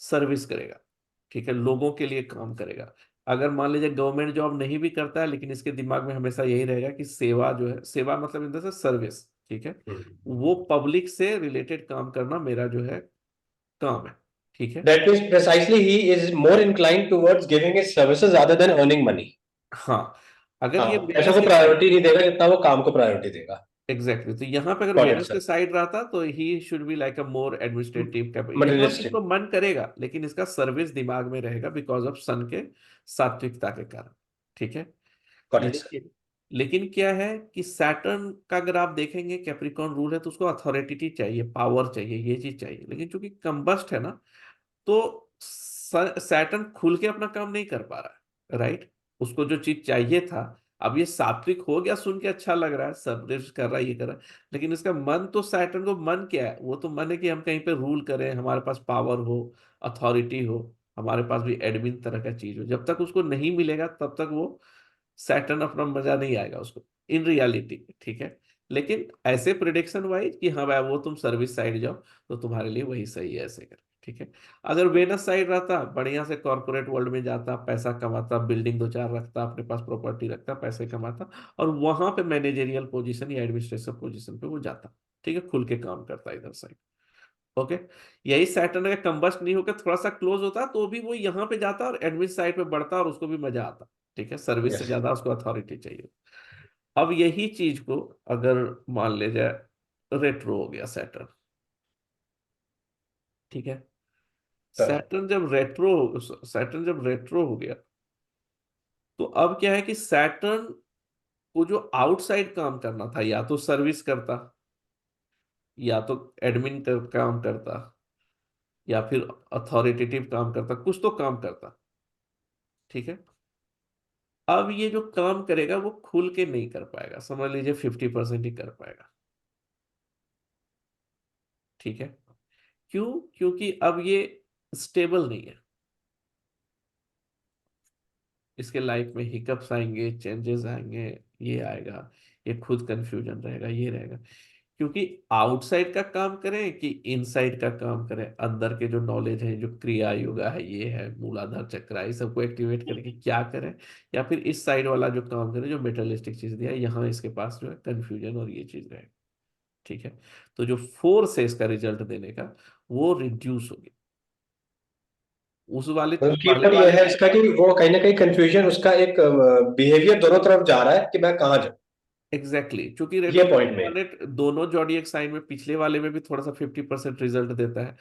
S1: सर्विस करेगा, ठीक है, लोगों के लिए काम करेगा। अगर मान लीजिए गवर्नमेंट जॉब नहीं भी करता है लेकिन इसके दिमाग में हमेशा यही रहेगा कि सेवा जो है, सेवा मतलब इन से सर्विस, ठीक है, वो पब्लिक से रिलेटेड काम करना मेरा जो है काम है, ठीक है।
S2: That means precisely he is more inclined towards giving his services rather than earning money.
S1: हाँ, अगर ये
S2: हाँ, पैसों
S1: वेनस
S2: को
S1: के साइड,
S2: प्रायोरिटी नहीं देगा जितना वो काम को प्रायोरिटी देगा।
S1: एग्जैक्टली तो यहाँ पे अगर
S2: गॉट इट
S1: वेनस के
S2: सर।
S1: साइड रहता तो he should be like a more administrative capable, यहाँ पे इसको
S2: मटेरियलिस्टिक।
S1: मन करेगा लेकिन इसका सर्विस दिमाग में रहेगा बिकॉज ऑफ सन के सात्विकता के कारण, ठीक है।
S2: Got it sir.
S1: लेकिन लेकिन क्या है कि सैटर्न का अगर आप देखेंगे कैप्रिकॉर्न रूल है तो उसको अथॉरिटी चाहिए, पावर चाहिए, ये चीज चाहिए। लेकिन चूंकि कंबस्ट है ना, तो सैटर्न खुल के अपना काम नहीं कर पा रहा है, राइट, उसको जो चीज चाहिए था। अब ये सात्विक हो गया, सुन के अच्छा लग रहा है, सर्विस कर रहा है, ये कर रहा है, लेकिन इसका मन तो सैटर्न को मन क्या है, वो तो मन है कि हम कहीं पे रूल करें, हमारे पास पावर हो, अथॉरिटी हो, हमारे पास भी एडमिन तरह का चीज हो। जब तक उसको नहीं मिलेगा तब तक वो सैटर्न अपना मजा नहीं आएगा उसको इन रियलिटी, ठीक है। लेकिन ऐसे प्रिडिक्शन वाइज कि हाँ भाई वो तुम सर्विस साइड जाओ तो तुम्हारे लिए वही सही है ऐसे कर, ठीक है। अगर वेनस साइड रहता बढ़िया से कॉर्पोरेट वर्ल्ड में जाता, पैसा कमाता, बिल्डिंग दो चार रखता, अपने पास प्रॉपर्टी रखता, पैसे कमाता, और वहां पे मैनेजरियल पोजीशन या एडमिनिस्ट्रेशन पोजीशन पे वो जाता, ठीक है, खुल के काम करता इधर साइड, ओके। यही सैटर्न का कंबस्ट नहीं होकर थोड़ा सा क्लोज होता तो भी वो यहाँ पे जाता और एडमिन साइड पे बढ़ता और उसको भी मजा आता, ठीक है, सर्विस से
S2: यस।
S1: ज्यादा उसको अथॉरिटी चाहिए। अब यही चीज को अगर मान ले जाए रेट्रो हो गया सैटर्न, ठीक है।
S2: सर
S1: सैटर्न जब रेट्रो हो गया, तो अब क्या है कि सैटर्न को जो आउटसाइड काम करना था, या तो सर्विस करता, या तो एडमिन काम करता, या फिर अथॉरिटेटिव काम करता, कुछ तो काम करता, ठीक है। अब ये जो काम करेगा वो खुल के नहीं कर पाएगा, समझ लीजिए 50% ही कर पाएगा, ठीक है। क्यों? क्योंकि अब ये स्टेबल नहीं है, इसके लाइफ में हिकअप्स आएंगे, चेंजेस आएंगे, ये आएगा, ये खुद कंफ्यूजन रहेगा, ये रहेगा। क्योंकि आउटसाइड का काम करें कि इनसाइड का काम करें, अंदर के जो नॉलेज है, जो क्रिया योगा है, ये है मूलाधार चक्र है, इस सबको एक्टिवेट करके क्या करें, या फिर इस साइड वाला जो काम करें जो मेटलिस्टिक चीज दिया है, यहाँ इसके पास जो है कंफ्यूजन और ये चीज रहेगा, ठीक है। तो जो फोर्स है इसका रिजल्ट देने का, वो रिड्यूस होगी। उस वाले
S2: मतलब
S1: पहले
S2: कीवर्ड ये
S1: वाले
S2: है
S1: में
S2: इसका कि वो कहीं ना कहीं कंफ्यूजन, उसका एक बिहेवियर दोनों तरफ जा रहा है कि मैं कहाँ जाऊँ।
S1: एग्जैक्टली exactly, क्योंकि
S2: ये
S1: रेट्रोग्रेड
S2: पॉइंट में।
S1: प्लैनेट दोनों जॉडियक साइन में पिछले वाले में भी थोड़ा सा 50% रिजल्ट देता है,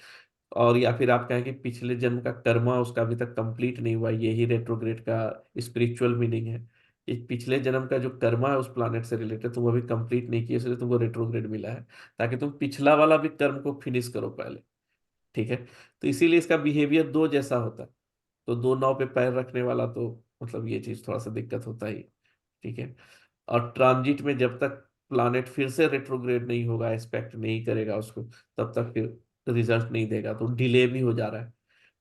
S1: और या फिर आप कहें कि पिछले जन्म का कर्मा उसका अभी तक कंप्लीट नहीं हुआ, यही रेट्रोग्रेड का स्पिरिचुअल मीनिंग है। इस पिछले जन्म का जो कर्मा है उस प्लैनेट से रिलेटेड, तुम अभी कंप्लीट नहीं किए, इसलिए तुमको रेट्रोग्रेड मिला है, ताकि तुम पिछला वाला भी कर्म को फिनिश करो पहले, ठीक है। तो इसीलिए इसका बिहेवियर दो जैसा होता है। तो दो नाव पे पैर रखने वाला तो मतलब ये चीज थोड़ा सा दिक्कत होता ही, ठीक है। और ट्रांजिट में जब तक प्लानेट फिर से रेट्रोग्रेड नहीं होगा, एक्सपेक्ट नहीं करेगा उसको, तब तक फिर रिजल्ट नहीं देगा, तो डिले भी हो जा रहा है।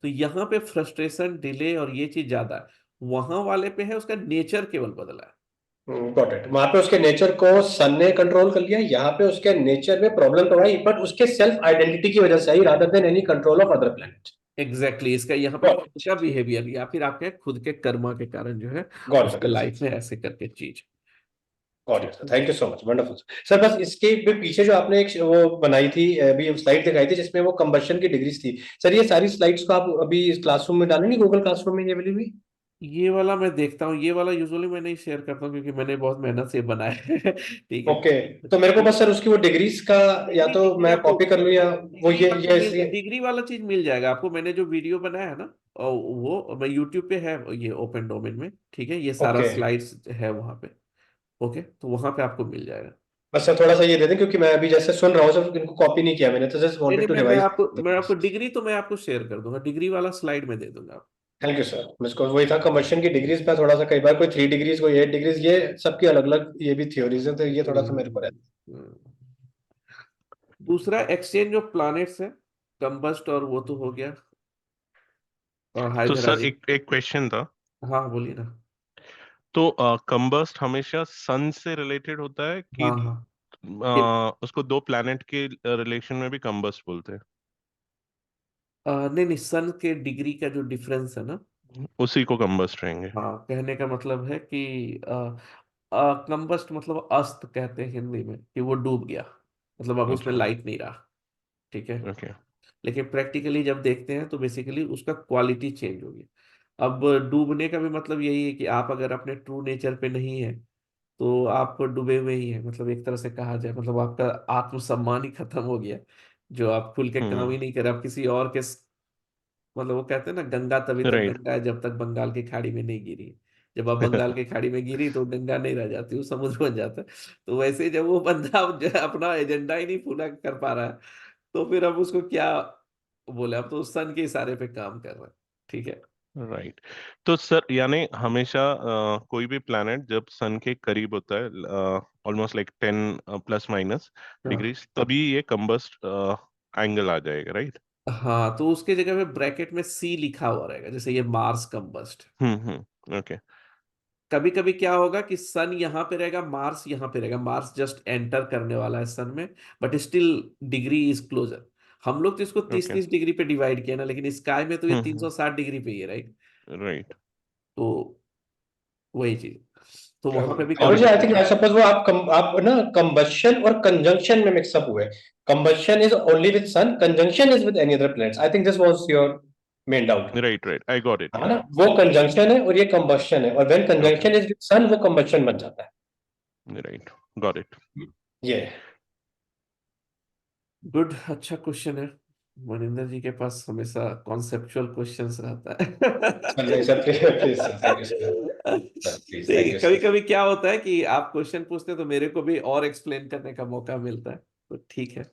S1: तो यहाँ पे फ्रस्ट्रेशन, डिले और ये चीज ज्यादा है। वहां वाले पे है उसका नेचर केवल बदला है।
S2: Got it. वहां पे उसके नेचर को सन ने कंट्रोल कर लिया, यहाँ पे उसके नेचर में प्रॉब्लम तो आई बट उसके सेल्फ आइडेंटिटी की वजह से आई, rather than any control of other planet.
S1: Exactly इसका यहाँ पे खुद का बिहेवियर, या फिर आपके खुद के कर्मा के कारण जो है
S2: गॉट
S1: उसके
S2: इट।
S1: लाइफ में ऐसे करके चीज,
S2: गॉट
S1: ठीक
S2: इट
S1: है।
S2: Thank you so much, wonderful sir. बस इसके भी पीछे जो आपने एक वो बनाई थी, अभी स्लाइड दिखाई थी जिसमें वो कंबशन की डिग्रीज थी, सर ये सारी स्लाइड्स को आप अभी इस क्लासरूम में डालेंगे, गूगल क्लासरूम में ये वाली भी?
S1: ये वाला मैं देखता हूँ, ये वाला यूजुअली मैं नहीं शेयर करता हूँ क्योंकि मैंने बहुत मेहनत से बनाया है ठीक है।
S2: ओके। तो मेरे को बस सर उसकी वो डिग्रीज का, या
S1: डिग्री
S2: तो
S1: डिग्री
S2: मैं
S1: आपको
S2: कॉपी कर लूँ या वो
S1: डिग्री वाला
S2: ये
S1: मिल
S2: इसलिए।
S1: डिग्री वाला चीज मिल जाएगा आपको, मैंने जो वीडियो बनाया है ना, और वो मैं यूट्यूब पे है, ये ओपन डोमेन में, ठीक है, ये सारा
S2: ओके।
S1: स्लाइड्स है वहां पे। ओके, तो वहां पे आपको मिल जाएगा।
S2: बस सर थोड़ा सा ये दे दें, क्योंकि मैं अभी जैसे सुन रहा हूँ सर, इनको कॉपी नहीं किया मैंने, तो जस्ट
S1: नहीं नहीं,
S2: वांटेड टू
S1: मैं
S2: रिवाइज।
S1: आपको डिग्री तो मैं आपको शेयर कर दूंगा, डिग्री वाला स्लाइड में दे दूंगा आप।
S2: Thank you sir. मुझको वही था, कमर्शियल की डिग्रीज पे थोड़ा सा कई बार कोई 3 डिग्रीज कोई 8 डिग्रीज, ये सबकी अलग अलग ये भी थ्योरीज है, तो ये थोड़ा सा मेरे को रहता
S1: हम्म। दूसरा एक्सचेंज ऑफ प्लैनेट्स है, कंबस्ट, और वो तो हो गया, और
S3: तो सर
S1: हाइड्रोजन।
S3: एक एक क्वेश्चन था।
S1: हाँ बोलिए ना।
S3: तो कंबस्ट हमेशा सन से रिलेटेड होता है कि
S1: हाँ हाँ, ये
S3: उसको दो प्लैनेट के रिलेशन में भी कंबस्ट बोलते हैं?
S1: नहीं नहीं, सन के डिग्री का जो डिफरेंस है ना,
S3: उसी को कंबस्ट रहेंगे?
S1: हाँ, कहने का मतलब है कि कंबस्ट मतलब अस्त कहते हैं हिंदी में, कि वो डूब गया, मतलब अब उसमें
S3: अच्छा।
S1: लाइट नहीं रहा, ठीक है।
S3: ओके।
S1: लेकिन प्रैक्टिकली जब देखते हैं तो बेसिकली उसका क्वालिटी चेंज होगी। अब डूबने का भी मतलब यही है कि आप अगर अपने ट्रू नेचर पे नहीं है, तो आप डूबे हुए ही हैं, मतलब एक तरह से कहा जाए, मतलब आपका आत्मसम्मान ही खत्म हो गया, जो आप खुल के काम
S3: हम्म।
S1: ही नहीं कर रहे, आप किसी और के मतलब वो कहते हैं ना, गंगा तभी तक
S3: राइट।
S1: गंगा है जब तक बंगाल की खाड़ी में नहीं गिरी। जब आप बंगाल की खाड़ी में गिरी तो गंगा नहीं रह जाती, वो समुद्र बन जाता है। तो वैसे ही जब वो बंदा अब जो है अपना एजेंडा ही नहीं पूरा कर पा रहा है, तो फिर अब उसको क्या बोले, अब तो सन के इशारे पे काम कर रहा है, ठीक है।
S3: राइट। तो सर यानी हमेशा कोई भी प्लैनेट जब सन के करीब होता है, ऑलमोस्ट लाइक 10 प्लस माइनस
S1: हाँ
S3: डिग्रीज, तभी ये कंबस्ट एंगल आ जाएगा, राइट?
S1: हाँ, तो उसके जगह पे ब्रैकेट में सी लिखा हुआ रहेगा, जैसे ये मार्स कंबस्ट।
S3: ओके।
S1: कभी कभी क्या होगा कि सन यहाँ पे रहेगा, मार्स यहाँ पे रहेगा, मार्स जस्ट एंटर करने वाला है सन में, but still degree is closer. हम लोग तो इसको तीस
S3: ओके।
S1: तीस डिग्री पे डिवाइड किया ना, लेकिन स्काई में तो ये 360 डिग्री पे ही है, राइट।
S3: राइट।
S1: तो वही चीज, तो वहां पे भी
S2: मुझे आई
S1: कंबस्ट।
S2: थिंक, सपोज वो आप ना कंबशन और कंजंक्शन में मिक्सअप हुए। Combustion is only with sun, conjunction is with any other planets. I think this was your main doubt.
S3: Right. Right, I got it,
S2: है
S3: या।
S2: ना, वो कंजंक्शन है और ये कंबशन है, और when
S3: okay.
S2: Conjunction is with sun वो कंबशन बन जाता है।
S3: Right. Got it.
S2: ये
S1: गुड, अच्छा क्वेश्चन है। मनिंदर जी के पास हमेशा कॉन्सेप्चुअल क्वेश्चंस रहता
S2: नहीं sir, please sir, thank you sir, please, thank
S1: है।
S2: यू
S1: कभी
S2: सर।
S1: कभी क्या होता है कि आप क्वेश्चन पूछते हैं तो मेरे को भी और एक्सप्लेन करने का मौका मिलता है, तो ठीक है।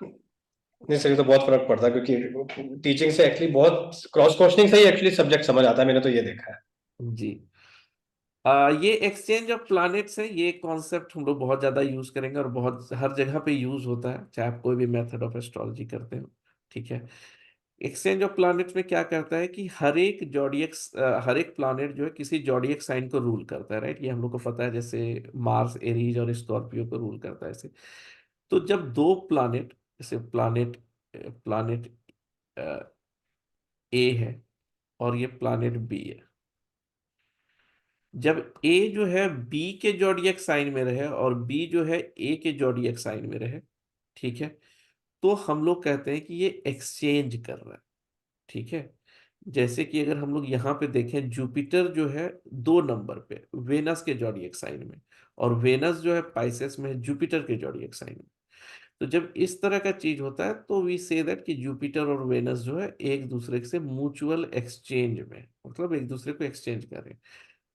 S2: नहीं सर, ये तो बहुत फर्क पड़ता है, क्योंकि टीचिंग से एक्चुअली बहुत क्रॉस क्वेश्चनिंग से ही एक्चुअली सब्जेक्ट समझ आता है, मैंने तो ये देखा है।
S1: जी। ये एक्सचेंज ऑफ प्लैनेट्स है, ये कॉन्सेप्ट हम लोग बहुत ज्यादा यूज करेंगे और बहुत हर जगह पे यूज होता है, चाहे आप कोई भी मेथड ऑफ एस्ट्रोलॉजी करते हो। ठीक है। एक्सचेंज ऑफ प्लैनेट्स में क्या करता है कि हर एक प्लैनेट जो है किसी जॉडियक साइन को रूल करता है, राइट। ये हम लोग को पता है, जैसे मार्स एरीज और स्कॉर्पियो को रूल करता है ऐसे। तो जब दो प्लैनेट, जैसे प्लैनेट प्लैनेट ए है और ये प्लैनेट बी है, जब ए जो है बी के जोडियक साइन में रहे और बी जो है ए के जोडियक साइन में रहे, ठीक है, तो हम लोग कहते हैं कि ये एक्सचेंज कर रहा है। ठीक है। जैसे कि अगर हम लोग यहाँ पे देखें, जुपिटर जो है 2 नंबर पे वेनस के जोडियक साइन में, और वेनस जो है पाइसेस में है जुपिटर के जोडियक साइन में। तो जब इस तरह का चीज होता है तो वी से दैट कि जुपिटर और वेनस जो है एक दूसरे से म्यूचुअल एक्सचेंज में, मतलब एक दूसरे को एक्सचेंज कर रहे हैं।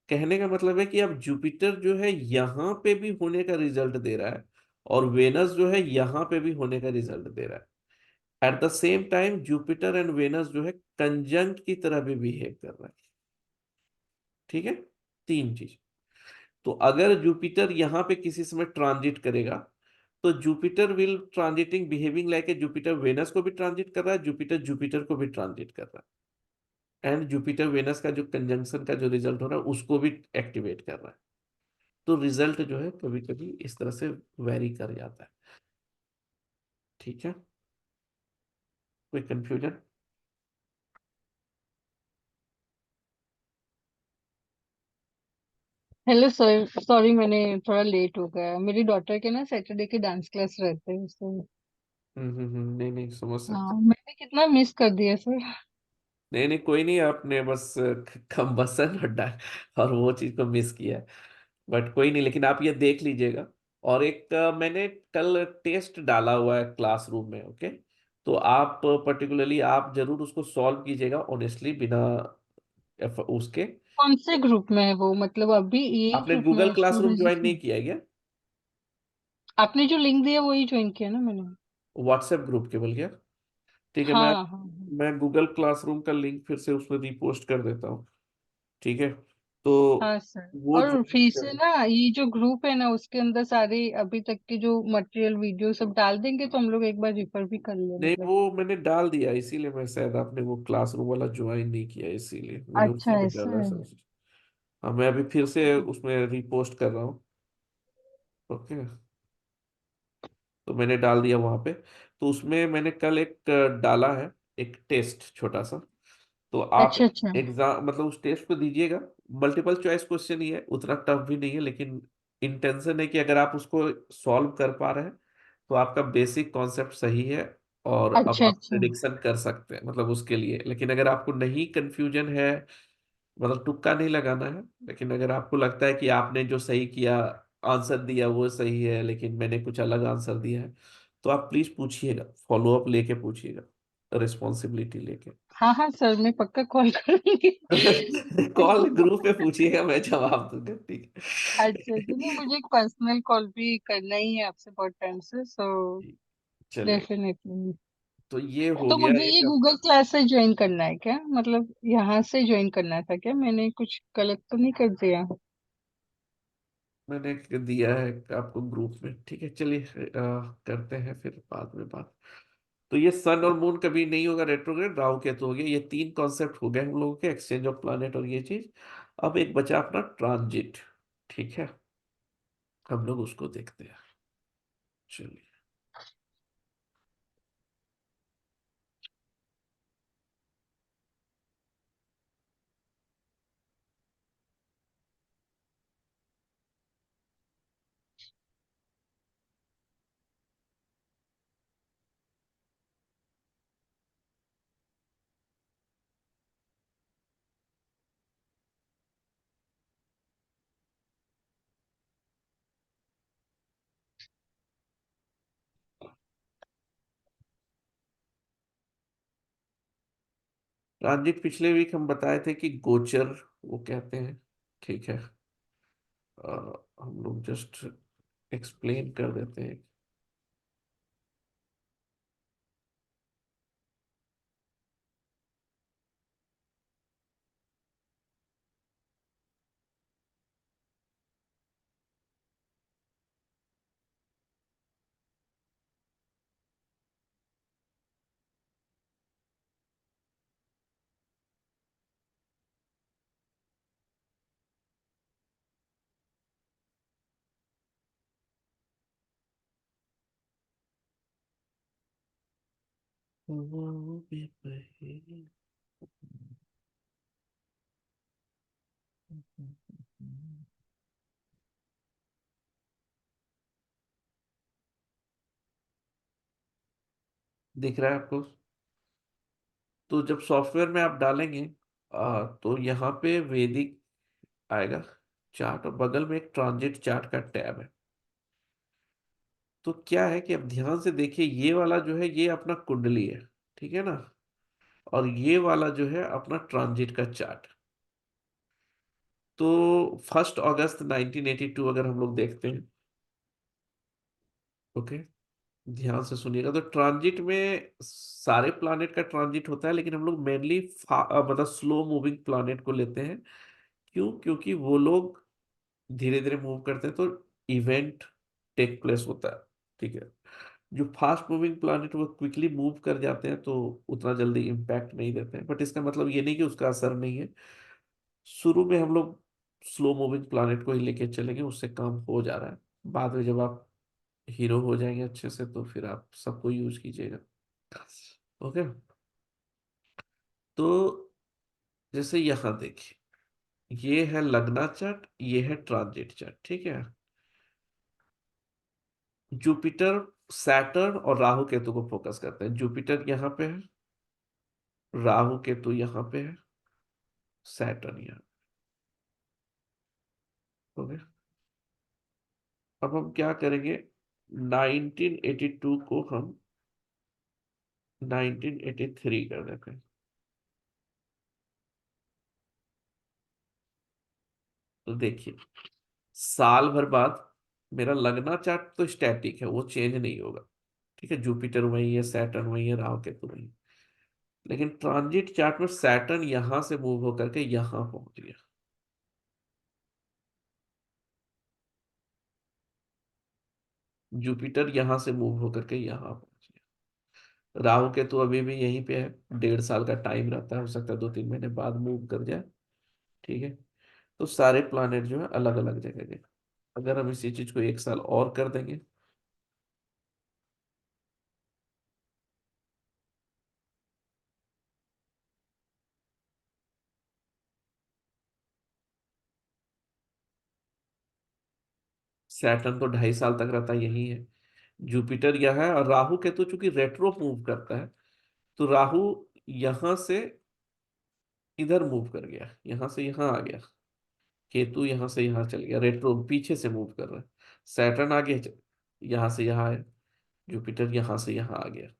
S1: कहने का मतलब है कि अब जुपिटर जो है यहाँ पे भी होने का रिजल्ट दे रहा है और वेनस जो है यहाँ पे भी होने का रिजल्ट दे रहा है। At the same time Jupiter and Venus जो है कंजंक्ट की तरह भी बिहेव कर रहा है। ठीक है। तीन चीज। तो अगर जुपिटर यहाँ पे किसी समय ट्रांजिट करेगा तो Jupiter will transiting behaving like a Jupiter Venus को भी ट्रांजिट कर रहा है, जुपिटर जुपिटर को भी ट्रांजिट कर रहा है, एंड जुपिटर वेनस का जो कंजंक्शन का जो रिजल्ट हो रहा है उसको भी एक्टिवेट कर रहा है। तो रिजल्ट जो है कभी कभी इस तरह से वेरी कर जाता है। ठीक है। कोई कंफ्यूजन?
S4: हेलो सर, सॉरी मैंने थोड़ा लेट हो गया। मेरी डॉटर के ना सैटरडे के डांस क्लास रहते हैं, so
S1: नहीं नहीं, समझ सकते।
S4: हाँ, मैंने कितना मिस कर दिया सर।
S1: नहीं नहीं, कोई नहीं, आपने बस कम बसन और वो चीज को मिस किया है। बट कोई नहीं, लेकिन आप ये देख लीजिएगा। और एक मैंने कल टेस्ट डाला हुआ है क्लासरूम में, ओके। तो आप पर्टिकुलरली आप जरूर उसको सॉल्व कीजिएगा ऑनेस्टली, बिना उसके।
S4: कौन से ग्रुप में है वो, मतलब अभी ये
S1: आपने
S4: ग्रुप में
S1: गूगल क्लासरूम
S4: एस्ट्रोलॉजी
S1: ज्वाइन
S4: के?
S1: नहीं किया है क्या?
S4: आपने जो लिंक दिया वही ज्वाइन किया ना मैंने।
S1: व्हाट्सएप ग्रुप के बोल गया। ठीक है,
S4: हाँ हाँ हाँ।
S1: मैं गूगल क्लासरूम का लिंक फिर से उसमें रिपोस्ट कर देता हूँ। ठीक है। तो
S4: हाँ सर।
S1: वो
S4: और
S1: ज्वाइन
S4: फिर से
S1: कर।
S4: ना, ये जो ग्रुप है ना उसके अंदर सारे अभी तक के जो मटेरियल वीडियो सब डाल देंगे, तो हम लोग एक बार रिफर भी कर ले
S1: नहीं,
S4: मतलब।
S1: वो मैंने डाल दिया, इसीलिए मैं शायद आपने वो क्लासरूम वाला ज्वाइन नहीं किया, इसीलिए मैंने
S4: अच्छा,
S1: उसी में
S4: ऐसा
S1: डाला
S4: है।
S1: सर। हाँ, मैं अभी फिर से उसमें रिपोस्ट कर रहा हूँ। ओके। तो मैंने डाल दिया वहां पे। तो उसमें मैंने कल एक डाला है, एक टेस्ट छोटा सा। तो आप
S4: अच्छा अच्छा।
S1: एग्जाम मतलब उस टेस्ट को दीजिएगा। मल्टीपल चॉइस क्वेश्चन ही है, उतना टफ भी नहीं है, लेकिन इंटेंशन है कि अगर आप उसको सॉल्व कर पा रहे हैं तो आपका बेसिक कॉन्सेप्ट सही है, और अब
S4: अच्छा
S1: आप
S4: अच्छा।
S1: प्रिडिक्शन कर सकते हैं मतलब उसके लिए। लेकिन अगर आपको नहीं कंफ्यूजन है, मतलब तुक्का नहीं लगाना है, लेकिन अगर आपको लगता है कि आपने जो सही किया, आंसर दिया वो सही है लेकिन मैंने कुछ अलग आंसर दिया है, तो आप प्लीज पूछिएगा, फॉलो अप लेके पूछिएगा, रिस्पॉन्सिबिलिटी लेके।
S4: हाँ हाँ सर, मैं पक्का कॉल करूंगी।
S1: कॉल ग्रुप पे पूछिएगा, मैं जवाब दूंगा, ठीक
S4: अच्छा अच्छा, नहीं मुझे एक पर्सनल कॉल भी करना ही है आपसे बहुत टाइम से, सो
S1: है। चलिए,
S4: डेफिनेटली।
S1: तो ये हो
S4: तो
S1: गया
S4: मुझे ये
S1: एक।
S4: गूगल क्लास से ज्वाइन करना है क्या, मतलब यहाँ से ज्वाइन करना था क्या? मैंने कुछ गलत तो नहीं कर दिया?
S1: मैंने दिया है आपको ग्रुप में, ठीक है। चलिए करते हैं फिर बाद में बात। तो ये सन और मून कभी नहीं होगा रेट्रोग्रेड, राहु केतु हो गया, ये तीन कॉन्सेप्ट हो गए हम लोगों के, एक्सचेंज ऑफ प्लैनेट और ये चीज। अब एक बचा अपना ट्रांजिट। ठीक है। हम लोग उसको देखते हैं। चलिए। ट्रांजिट पिछले वीक हम बताए थे कि गोचर वो कहते हैं। ठीक है। हम लोग जस्ट एक्सप्लेन कर देते हैं। वो भी बहे। दिख रहा है आपको? तो जब सॉफ्टवेयर में आप डालेंगे तो यहाँ पे वैदिक आएगा चार्ट, और बगल में एक ट्रांजिट चार्ट का टैब है। तो क्या है कि अब ध्यान से देखिए, ये वाला जो है ये अपना कुंडली है, ठीक है ना। और ये वाला जो है अपना ट्रांजिट का चार्ट। तो 1 अगस्त 1982 अगर हम लोग देखते हैं, ओके, ध्यान से सुनिएगा। तो ट्रांजिट में सारे प्लैनेट का ट्रांजिट होता है, लेकिन हम लोग मेनली मतलब स्लो मूविंग प्लैनेट को लेते हैं। क्यों? क्योंकि वो लोग धीरे धीरे मूव करते हैं तो इवेंट टेक प्लेस होता है। ठीक है। जो फास्ट मूविंग प्लैनेट वो क्विकली मूव कर जाते हैं तो उतना जल्दी इम्पैक्ट नहीं देते हैं, बट इसका मतलब ये नहीं कि उसका असर नहीं है। शुरू में हम लोग स्लो मूविंग प्लैनेट को ही लेके चलेंगे, उससे काम हो जा रहा है। बाद में जब आप हीरो हो जाएंगे अच्छे से तो फिर आप सबको यूज कीजिएगा। ओके। तो जैसे यहां देखिए, ये है लगना चार्ट, ये है ट्रांजिट चार्ट, ठीक है। जुपिटर, सैटर्न और राहु केतु को फोकस करते हैं। जुपिटर यहाँ पे है, राहु केतु यहाँ पे है, सैटर्न यहाँ। ओके। अब हम क्या करेंगे, 1982 को हम 1983 कर देते हैं। तो देखिए, साल भर बाद मेरा लगना चार्ट तो स्टैटिक है, वो चेंज नहीं होगा। ठीक है, जुपिटर वही है, सैटर्न वही है, राहु केतु वही है। लेकिन ट्रांजिट चार्ट में सैटर्न यहां से मूव होकर के यहां पहुंच गया। जुपिटर यहां से मूव होकर के यहां पहुंच गया। राहु केतु अभी भी यहीं पे है, 1.5 साल का टाइम रहता है, हो सकता है 2-3 महीने बाद मूव कर जाए। ठीक है। तो सारे प्लैनेट जो है अलग अलग जगह गए। अगर हम इसी चीज को 1 साल और कर देंगे, सैटर्न तो 2.5 साल तक रहता है, यही है। जुपिटर यह है, और राहु केतु चूंकि रेट्रो मूव करता है, तो राहु यहां से इधर मूव कर गया, यहां से यहां आ गया। केतु यहां से यहां चल गया, रेट्रो पीछे से मूव कर रहा है। सैटर्न आगे यहां से यहां है, जुपिटर यहां से यहां आ गया।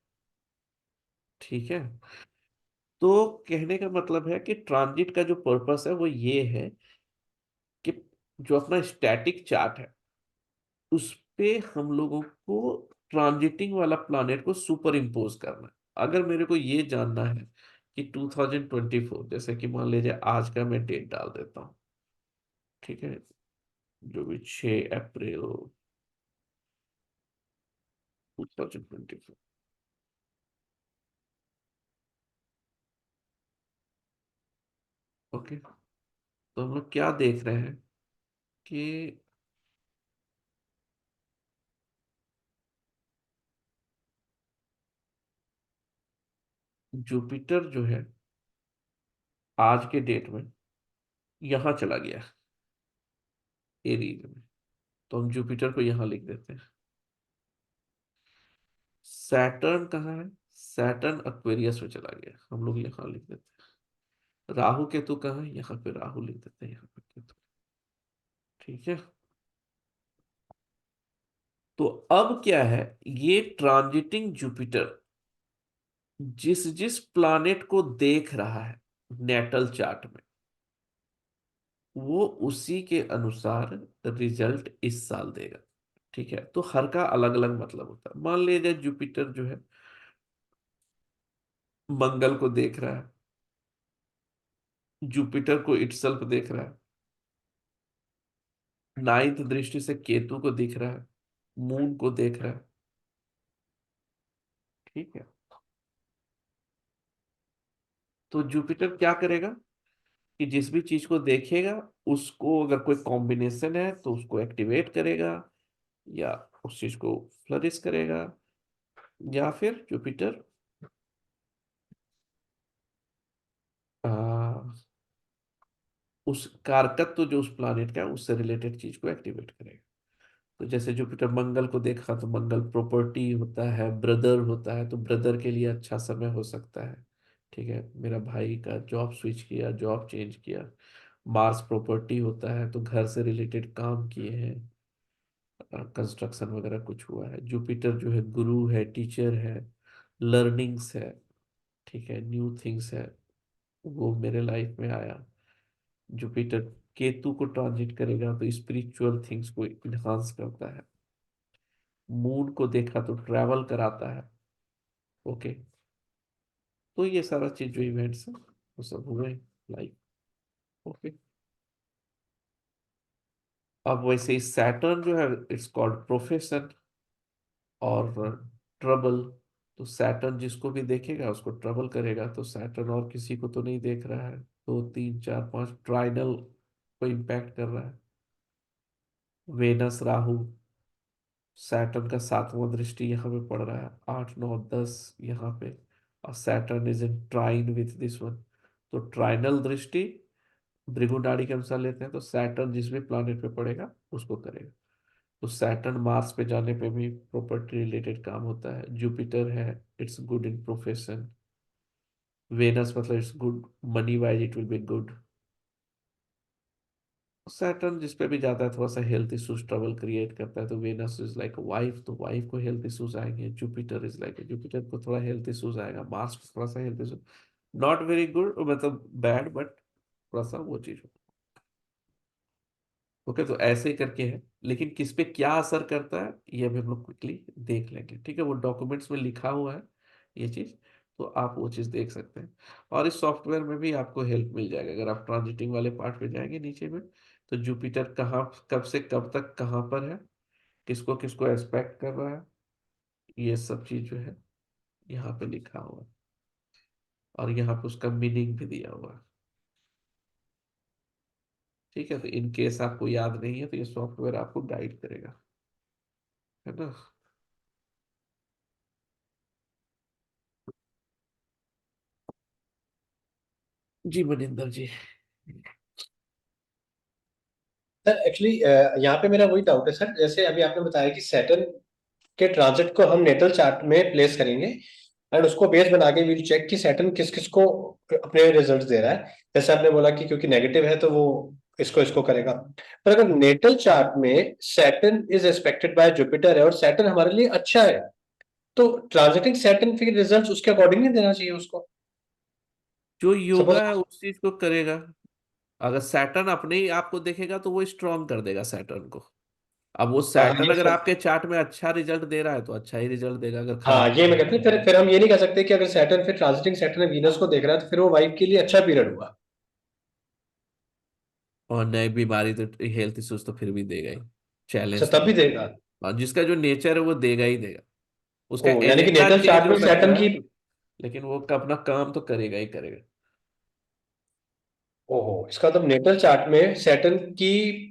S1: ठीक है। तो कहने का मतलब है कि ट्रांजिट का जो पर्पस है वो ये है कि जो अपना स्टैटिक चार्ट है उस पे हम लोगों को ट्रांजिटिंग वाला प्लैनेट को सुपर इम्पोज करना है। अगर मेरे को ये जानना है कि 2024, जैसे कि मान लीजिए आज का मैं डेट डाल देता हूँ, ठीक है, जो भी 6 अप्रैल 2024। ओके। तो हम लोग क्या देख रहे हैं कि जुपिटर जो है आज के डेट में यहां चला गया, एरीज में। तो हम जुपिटर को यहां लिख देते हैं। सैटर्न कहाँ है? सैटर्न एक्वेरियस में चला गया, हम लोग यहां लिख देते हैं। राहु केतु कहाँ है? यहाँ पे राहु लिख देते हैं, यहाँ पे केतु। ठीक है। तो अब क्या है, ये ट्रांजिटिंग जुपिटर जिस जिस प्लानेट को देख रहा है नेटल चार्ट में, वो उसी के अनुसार रिजल्ट इस साल देगा। ठीक है, तो हर का अलग अलग मतलब होता है। मान लीजिए जुपिटर जो है मंगल को देख रहा है, जुपिटर को इटसेल्फ देख रहा है, नाइन्थ दृष्टि से केतु को दिख रहा है, मून को देख रहा है। ठीक है, तो जुपिटर क्या करेगा कि जिस भी चीज को देखेगा, उसको अगर कोई कॉम्बिनेशन है तो उसको एक्टिवेट करेगा, या उस चीज को फ्लरिश करेगा, या फिर जुपिटर आ, उस कारकत्व जो उस प्लानेट का है उससे रिलेटेड चीज को एक्टिवेट करेगा। तो जैसे जुपिटर मंगल को देखा तो मंगल प्रॉपर्टी होता है, ब्रदर होता है, तो ब्रदर के लिए अच्छा समय हो सकता है। ठीक है, मेरा भाई का जॉब स्विच किया, जॉब चेंज किया। मार्स प्रॉपर्टी होता है, तो घर से रिलेटेड काम किए हैं, कंस्ट्रक्शन वगैरह कुछ हुआ है। जुपिटर जो है गुरु है, टीचर है, लर्निंग्स है। ठीक है, न्यू थिंग्स है, वो मेरे लाइफ में आया। जुपिटर केतु को ट्रांजिट करेगा तो स्पिरिचुअल थिंग्स को इन्हांस करता है। मून को देखा तो ट्रैवल कराता है। ओके, तो ये सारा चीज जो इवेंट्स है वो सब हुए लाइफ। ओके, अब वैसे ही सैटर्न जो है इट्स कॉल्ड प्रोफेशन और ट्रबल। तो सैटर्न जिसको भी देखेगा उसको ट्रबल करेगा, तो सैटर्न और किसी को तो नहीं देख रहा है, दो तीन चार पांच ट्राइनल को इम्पैक्ट कर रहा है। वेनस राहु, सैटर्न का सातवां दृष्टि यहाँ पे पड़ रहा है, 8 9 10 यहाँ पे। और Saturn is in trine with this one. तो ट्राइनल दृष्टि भृगु नाड़ी के अनुसार लेते हैं, तो सैटर्न जिस भी प्लानेट पे पड़ेगा उसको करेगा। तो सैटर्न मार्स पे जाने पे भी प्रॉपर्टी रिलेटेड काम होता है। जुपिटर है, it's good in profession. Venus मतलब it's good money wise, it will be good. Saturn जिस पे भी जाता है थोड़ा सा हेल्थ इश्यूज ट्रबल क्रिएट करता है, तो वेनस इज लाइक वाइफ, तो वाइफ को हेल्थ इश्यूज आएंगे। जुपिटर इज लाइक, जुपिटर को थोड़ा हेल्थ इश्यूज आएगा। मार्स को थोड़ा सा health issues, not very good मतलब बैड, बट थोड़ा सा वो चीज। ओके, तो ऐसे ही करके है, लेकिन किस पे क्या असर करता है ये अभी हम लोग क्विकली देख लेंगे। ठीक है, वो डॉक्यूमेंट्स में लिखा हुआ है ये चीज, तो आप वो चीज देख सकते हैं। और इस सॉफ्टवेयर में भी आपको हेल्प मिल जाएगा अगर आप ट्रांजिटिंग वाले पार्ट पे जाएंगे नीचे में। तो जुपिटर कहाँ कब से कब तक कहाँ पर है, किसको किसको एस्पेक्ट कर रहा है, ये सब चीज जो है यहाँ पे लिखा हुआ है, और यहाँ पे उसका मीनिंग भी दिया हुआ है। ठीक है, तो इन केस आपको याद नहीं है तो ये सॉफ्टवेयर आपको गाइड करेगा, है ना। जी मनिंदर जी।
S2: सर एक्चुअली यहाँ पे मेरा वही डाउट है सर, जैसे अभी आपने बताया कि सैटर्न के ट्रांजिट को हम नेटल चार्ट में प्लेस करेंगे एंड उसको बेस बना के विल चेक कि सैटर्न किस किस को अपने रिजल्ट दे रहा है। जैसे आपने बोला कि क्योंकि नेगेटिव है तो वो इसको इसको करेगा। पर अगर नेटल चार्ट में Saturn is expected bye Jupiter है और सैटर्न हमारे लिए अच्छा है, तो ट्रांजिटिंग सैटर्न फिर रिजल्ट उसके अकॉर्डिंग नहीं देना चाहिए उसको।
S1: जो
S2: सपोज
S1: योगा है उस चीज को करेगा। अगर सैटर्न अपने ही आपको देखेगा तो वो स्ट्रांग कर देगा सैटर्न को। अब वो
S2: हाँ
S1: सैटर्न
S2: ये
S1: अगर
S2: सर,
S1: आपके चार्ट में अच्छा रिजल्ट दे रहा है तो अच्छा ही रिजल्ट देगा, अगर
S2: हाँ
S1: खराब
S2: ये
S1: दे
S2: मैं
S1: रहा
S2: कहते
S1: है
S2: हैं,
S1: तो।
S2: फिर हम ये नहीं कह सकते कि अगर सैटर्न फिर ट्रांजिटिंग सैटर्न वीनस को देख रहा है तो फिर वो वाइफ के लिए अच्छा पीरियड हुआ।
S1: और नई बीमारी तो हेल्थ इश्यूज तो फिर भी देगा ही,
S2: अच्छा
S1: चैलेंज तो
S2: तब भी
S1: देगा।
S2: देगा।
S1: और जिसका जो नेचर है वो देगा ही देगा। उसका
S2: ओ यानी कि
S1: एजेंडा
S2: नेटल
S1: चेंज
S2: चार्ट
S1: हो
S2: में
S1: सकता
S2: सैटर्न
S1: है,
S2: की,
S1: लेकिन वो अपना काम तो करेगा ही करेगा।
S2: ओहो इसका मतलब नेटल चार्ट में सैटर्न की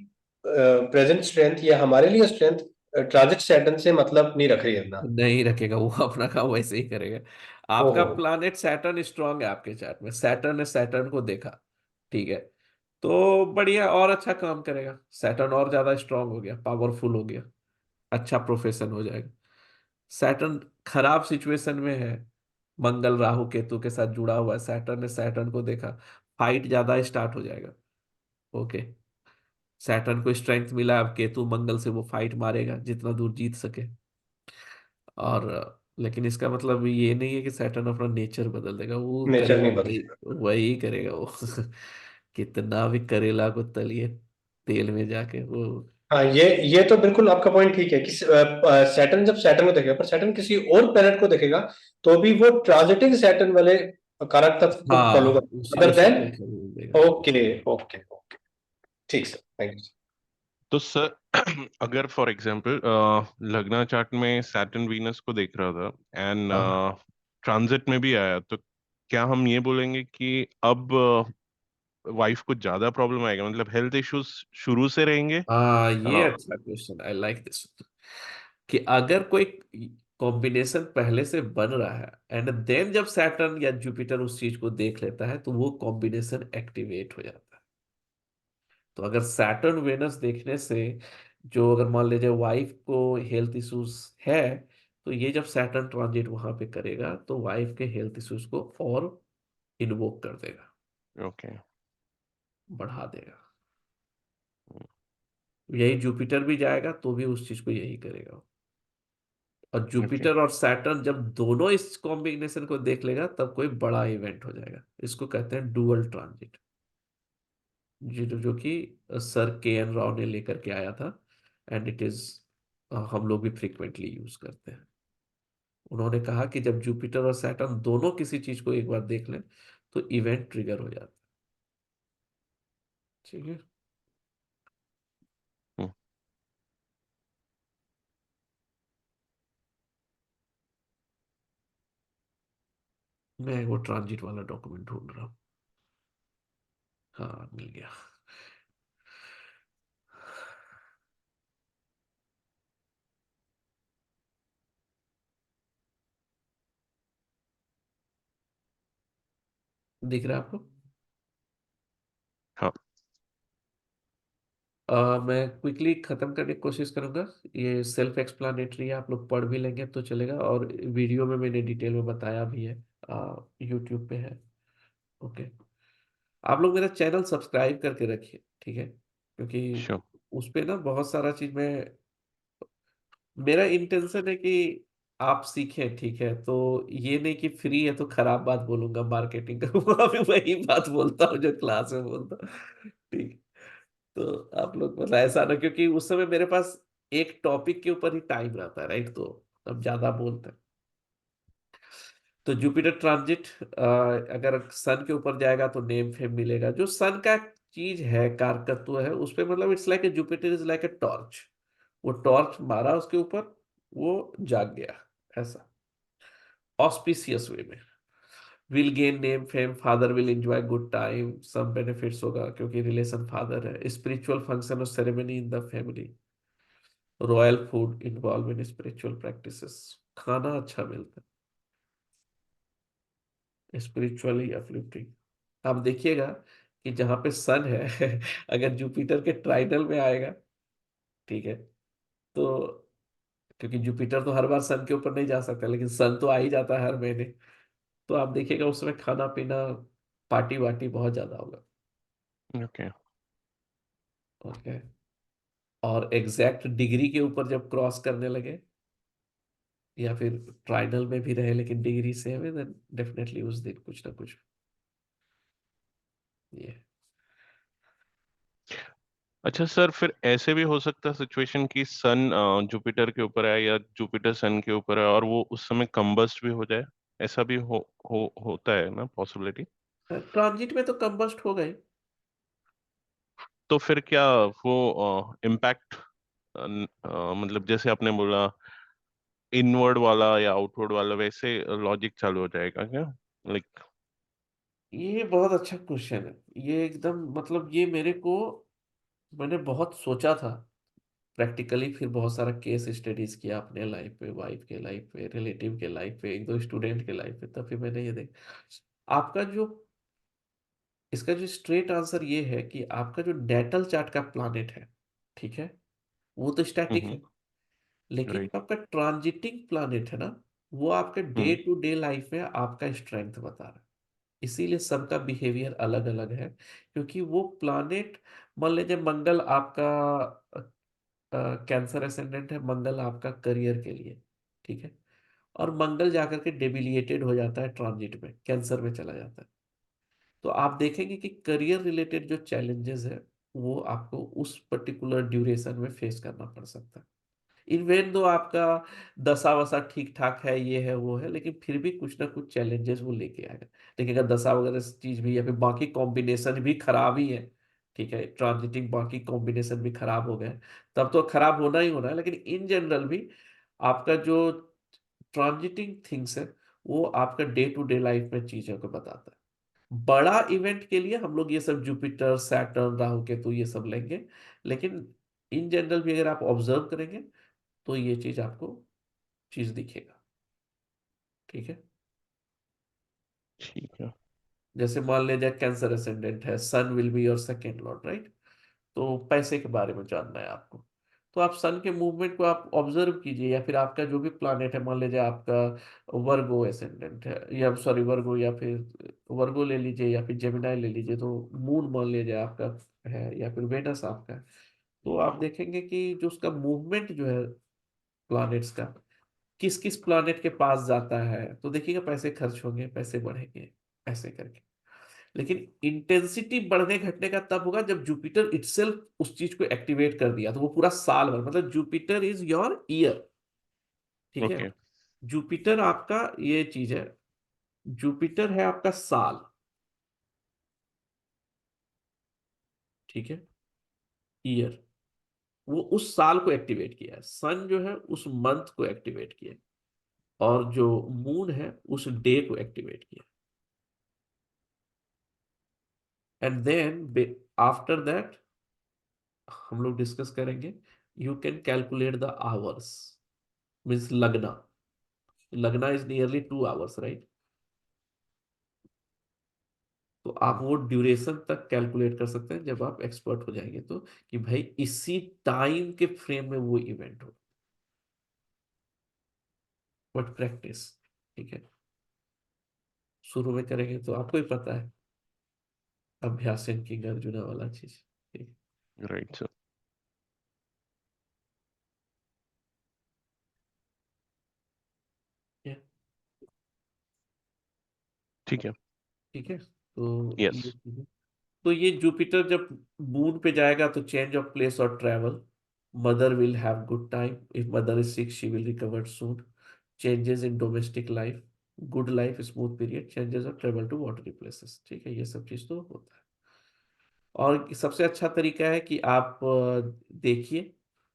S2: प्रेजेंट स्ट्रेंथ या हमारे लिए स्ट्रेंथ ट्रांजिट सैटर्न से मतलब नहीं रख रही है ना।
S1: नहीं रखेगा, वो अपना काम वैसे ही करेगा। आपका
S2: ओहो।
S1: प्लानेट सैटर्न स्ट्रांग है आपके चार्ट में, सैटर्न ने सैटर्न को देखा। ठीक है, तो बढ़िया और अच्छा काम करेगा, सैटर्न और ज्यादा स्ट्रांग हो गया, पावरफुल हो गया, अच्छा प्रोफेशन हो जाएगा। सैटर्न खराब सिचुएशन में है, मंगल राहु केतु के साथ जुड़ा हुआ है, सैटर्न ने सैटर्न को देखा, फाइट ज्यादा स्टार्ट हो जाएगा। ओके, सैटर्न को स्ट्रेंथ मिला, अब केतु मंगल से वो फाइट मारेगा जितना दूर जीत सके। और लेकिन इसका मतलब ये नहीं है कि सैटर्न अपना नेचर बदल देगा, वो
S2: नेचर
S1: करेगा
S2: नहीं बदल।
S1: वही, वही करेगा वो। कितना भी करेला को तलिए तेल में जाके वो।
S2: हाँ, ये तो बिल्कुल आपका पॉइंट ठीक है कि सैटर्न जब सैटर्न को देखेगा, पर सैटर्न किसी और प्लेनेट को देखेगा तो भी वो ट्रांजिटिंग सैटर्न वाले कारक तत्व को फॉलो
S1: हाँ,
S2: कर,
S1: उसी
S2: अदर
S1: उसी
S2: देन।
S1: को खरीद देगा।
S2: ओके ओके ओके, ठीक सर, थैंक यू।
S3: तो सर अगर फॉर एग्जांपल लग्ना चार्ट में सैटर्न वीनस को देख रहा था एंड
S1: हाँ
S3: ट्रांजिट में भी आया, तो क्या हम ये बोलेंगे कि अब वाइफ को ज्यादा प्रॉब्लम आएगा, मतलब हेल्थ इश्यूज शुरू से रहेंगे?
S1: हाँ, ये
S3: अ,
S1: अच्छा क्वेश्चन, आई लाइक दिस। कि अगर कोई कॉम्बिनेशन पहले से बन रहा है एंड देन जब सैटर्न या जुपिटर उस चीज को देख लेता है तो वो कॉम्बिनेशन एक्टिवेट हो जाता है। तो अगर सैटर्न वेनस देखने से, जो अगर मान लीजिए वाइफ को हेल्थ इश्यूज है, तो ये जब सैटर्न ट्रांजिट वहां पे करेगा तो वाइफ के हेल्थ इश्यूज को और इन्वोक कर देगा,
S3: ओके।
S1: बढ़ा देगा। यही जुपिटर भी जाएगा तो भी उस चीज को यही करेगा। और
S3: ओके।
S1: जुपिटर और सैटर्न जब दोनों इस कॉम्बिनेशन को देख लेगा तब कोई बड़ा इवेंट हो जाएगा। इसको कहते हैं डुअल ट्रांजिट, जो कि सर के एन राव ने लेकर के आया था। एंड इट इज, हम लोग भी फ्रिक्वेंटली यूज करते हैं। उन्होंने कहा कि जब जुपिटर और सैटर्न दोनों किसी चीज को एक बार देख लें तो इवेंट ट्रिगर हो जाता है। ठीक है।
S3: हम्म,
S1: मैं वो ट्रांजिट वाला डॉक्यूमेंट ढूंढ रहा हूँ। हाँ, मिल गया। दिख रहा है आपको?
S3: हाँ।
S1: मैं क्विकली खत्म करने की कोशिश करूंगा। ये सेल्फ एक्सप्लानेटरी है, आप लोग पढ़ भी लेंगे तो चलेगा, और वीडियो में मैंने डिटेल में बताया भी है, यूट्यूब पे है। ओके। आप लोग मेरा चैनल सब्सक्राइब करके रखिए, ठीक है, क्योंकि
S3: श्योर।
S1: उस पे ना बहुत सारा चीज में, मेरा इंटेंशन है कि आप सीखें, ठीक है। तो ये नहीं कि फ्री है तो खराब बात बोलूंगा मार्केटिंग का। वहां भी वही बात बोलता हूँ जो क्लास में बोलता हूँ, ठीक। तो आप लोग मतलब ऐसा ना, क्योंकि उस समय मेरे पास एक टॉपिक के ऊपर ही टाइम रहता है, राइट, तो अब ज्यादा बोलते हैं। तो जुपिटर ट्रांजिट अगर सन के ऊपर जाएगा तो नेम फेम मिलेगा। जो सन का चीज है, कारकत्व है उस पे, मतलब it's like a Jupiter is like a torch. वो टॉर्च मारा उसके ऊपर, वो जाग गया, ऐसा ऑस्पिशियस वे में। Will gain name fame, father will enjoy good time, सब बेनिफिट्स होगा क्योंकि रिलेशन फादर है। स्पिरिचुअल फंक्शन और ceremony in the family, royal food involve in spiritual practices, खाना अच्छा मिलता है, स्पिरिचुअली अपलिफ्टिंग। आप देखिएगा कि जहां पे सन है अगर जुपिटर के ट्राइडल में आएगा, ठीक है, तो क्योंकि जुपिटर तो हर बार सन के ऊपर नहीं जा सकता, लेकिन सन तो आ ही जाता है हर महीने, तो आप देखिएगा उस समय खाना पीना, पार्टी वार्टी बहुत ज्यादा होगा।
S3: ओके।
S1: ओके। और एग्जैक्ट डिग्री के ऊपर जब क्रॉस करने लगे, या फिर ट्राइडल में भी रहे लेकिन डिग्री सेम है, देन डेफिनेटली उस दिन कुछ ना कुछ ये।
S3: अच्छा सर, फिर ऐसे भी हो सकता है सिचुएशन कि सन जुपिटर के ऊपर है या जुपिटर सन के ऊपर है और वो उस समय कंबस्ट भी हो जाए? ऐसा भी होता है ना पॉसिबिलिटी?
S1: ट्रांजिट में तो कंबस्ट हो गए।
S3: तो फिर क्या वो इम्पैक्ट, मतलब जैसे आपने बोला इनवर्ड वाला या आउटवर्ड वाला, वैसे लॉजिक चालू हो जाएगा क्या, लाइक?
S1: ये बहुत अच्छा क्वेश्चन है, ये एकदम मतलब ये मेरे को, मैंने बहुत सोचा था प्रैक्टिकली, फिर बहुत सारा केस स्टडीज किया अपने लाइफ पे, वाइफ के लाइफ पे, रिलेटिव के लाइफ पे, एक दो स्टूडेंट के लाइफ पे, तब फिर मैंने ये देखा। आपका जो, इसका जो स्ट्रेट आंसर ये है कि आपका जो नेटल चार्ट का प्लैनेट है, ठीक है, वो तो स्टैटिक
S3: हम्म।
S1: है। लेकिन
S3: राइट।
S1: जो आपका ट्रांजिटिंग प्लैनेट है ना, वो आपके day
S3: hmm.
S1: To day life में आपका स्ट्रेंथ बता रहा है। इसीलिए सबका बिहेवियर अलग अलग है, क्योंकि वो प्लैनेट, मान लीजिए मंगल आपका कैंसर एसेंडेंट है, मंगल आपका करियर के लिए, ठीक है, और मंगल जाकर के डेबिलिएटेड हो जाता है ट्रांजिट में, कैंसर में चला जाता है। तो आप देखेंगे कि करियर रिलेटेड जो चैलेंजेस है वो आपको उस पर्टिकुलर ड्यूरेशन में फेस करना पड़ सकता है। इवन दो आपका दशा वसा ठीक ठाक है, ये है वो है, लेकिन फिर भी कुछ ना कुछ चैलेंजेस वो लेके आएगा। लेकिन अगर दशा वगैरह चीज भी या फिर बाकी कॉम्बिनेशन भी खराब ही है, ठीक है, ट्रांजिटिंग बाकी कॉम्बिनेशन भी खराब हो गए, तब तो खराब होना ही होना है। लेकिन इन जनरल भी आपका जो ट्रांजिटिंग थिंग्स है वो आपका डे टू डे लाइफ में चीजों को बताता है। बड़ा इवेंट के लिए हम लोग ये सब जुपिटर सैटर्न राहु केतु ये सब लेंगे, लेकिन इन जनरल भी अगर आप ऑब्जर्व करेंगे तो ये चीज आपको चीज दिखेगा। ठीक है,
S3: ठीक है।
S1: जैसे मान लीजिए कैंसर असेंडेंट है, sun will be your second lord, right? तो पैसे के बारे में जानना है आपको, तो आप सन के मूवमेंट को आप ऑब्जर्व कीजिए, या फिर आपका जो भी प्लानेट है, मान लीजिए आपका वर्गो एसेंडेंट है, या सॉरी वर्गो, या फिर वर्गो ले लीजिए, या फिर जेमिनाई ले लीजिए, तो मून मान लीजिए आपका है, या फिर वेनस आपका है, तो आप देखेंगे कि जो उसका मूवमेंट जो है प्लैनेट्स का, किस किस प्लैनेट के पास जाता है, तो देखिएगा पैसे खर्च होंगे, पैसे बढ़ेंगे, ऐसे करके। लेकिन इंटेंसिटी बढ़ने घटने का तब होगा जब जुपिटर इटसेल्फ उस चीज को एक्टिवेट कर दिया, तो वो पूरा साल भर, मतलब जुपिटर इज योर ईयर। ठीक है,
S3: ओके।
S1: जुपिटर आपका ये चीज है, जुपिटर है आपका साल। ठीक है, ईयर, वो उस साल को एक्टिवेट किया है, सन जो है उस मंथ को एक्टिवेट किया है, और जो मून है उस डे को एक्टिवेट किया। एंड देन आफ्टर दैट हम लोग डिस्कस करेंगे, you can calculate the hours, means लगना, लगना इज नियरली 2 आवर्स, राइट? तो आप वो ड्यूरेशन तक कैलकुलेट कर सकते हैं जब आप एक्सपर्ट हो जाएंगे, तो कि भाई इसी टाइम के फ्रेम में वो इवेंट हो, बट प्रैक्टिस। ठीक है, शुरू में करेंगे तो आपको ही पता है, अभ्यासन की अर्जुना वाला चीज। ठीक
S3: राइट सर।
S1: है,
S3: ठीक है।
S1: ठीक है, तो
S3: यस।
S1: ये चीज़ है। तो ये जुपिटर जब मून पे जाएगा तो चेंज ऑफ प्लेस और travel, mother will have good time, if mother is sick she will recover soon, changes in domestic life, good life smooth period, changes of travel to watery places. ठीक है, ये सब चीज तो होता है। और सबसे अच्छा तरीका है कि आप देखिए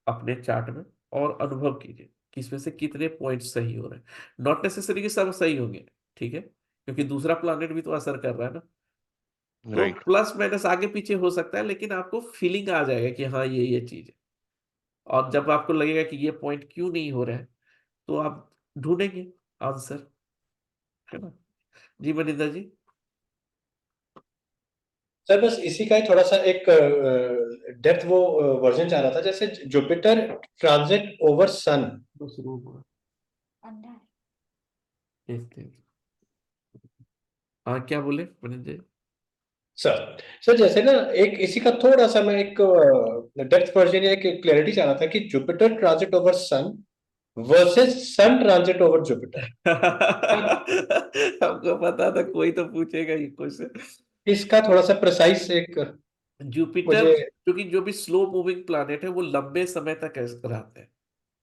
S1: अपने चार्ट में और अनुभव कीजिए कि इसमें से कितने पॉइंट सही हो रहे हैं। नॉट नेसेसरी कि सब सही होंगे, ठीक है, क्योंकि दूसरा प्लैनेट भी तो असर कर रहा है ना। तो
S3: राइट।
S1: प्लस माइनस आगे पीछे हो सकता है, लेकिन आपको फीलिंग आ जाएगा कि हाँ ये चीज है। और जब आपको लगेगा कि ये पॉइंट क्यों नहीं हो रहा है, तो आप ढूंढेंगे आंसर, है ना? जी मनिंदर जी।
S2: सर बस इसी का ही थोड़ा सा एक डेप्थ वो वर्जन चाह रहा था, जैसे जुपिटर ट्रांजिट ओवर सन।
S1: बस रूम हुआ, देखते हैं। हाँ क्या बोले मनिंदर जी?
S2: सर सर जैसे ना एक इसी का थोड़ा सा मैं एक डेप्थ वर्जन या एक क्लैरिटी चाह रहा था कि जुपिटर ट्रांजिट ओवर सन वर्सेस सन ट्रांजिट ओवर जुपिटर,
S1: हमको पता था कोई तो पूछेगा ये क्वेश्चन।
S2: इसका थोड़ा सा प्रिसाइज एक
S1: जुपिटर,
S2: मुझे।
S1: क्योंकि जो भी स्लो मूविंग प्लैनेट है वो लंबे समय तक रहते हैं,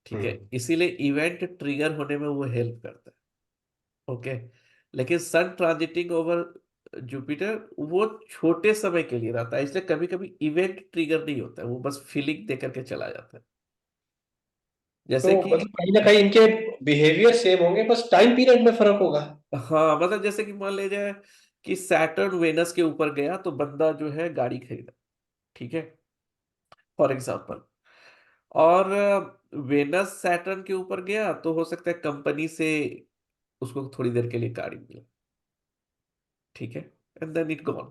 S1: ठीक है, इसीलिए इवेंट ट्रिगर होने में वो हेल्प करता है। ओके, लेकिन सन ट्रांजिटिंग ओवर जुपिटर वो छोटे समय के लिए रहता है, इसलिए कभी कभी इवेंट ट्रिगर नहीं होता है, वो बस फीलिंग दे करके चला जाता है।
S2: तो
S1: जैसे कि
S2: मतलब कहीं ना कहीं इनके बिहेवियर सेम होंगे, बस टाइम पीरियड में फर्क होगा।
S1: हाँ, मतलब जैसे कि मान लीजिए कि सैटर्न वेनस के ऊपर गया तो बंदा जो है गाड़ी खरीदा, ठीक है, फॉर एग्जाम्पल। और वेनस सैटर्न के ऊपर गया तो हो सकता है कंपनी से उसको थोड़ी देर के लिए गाड़ी मिला, ठीक है, and then it gone,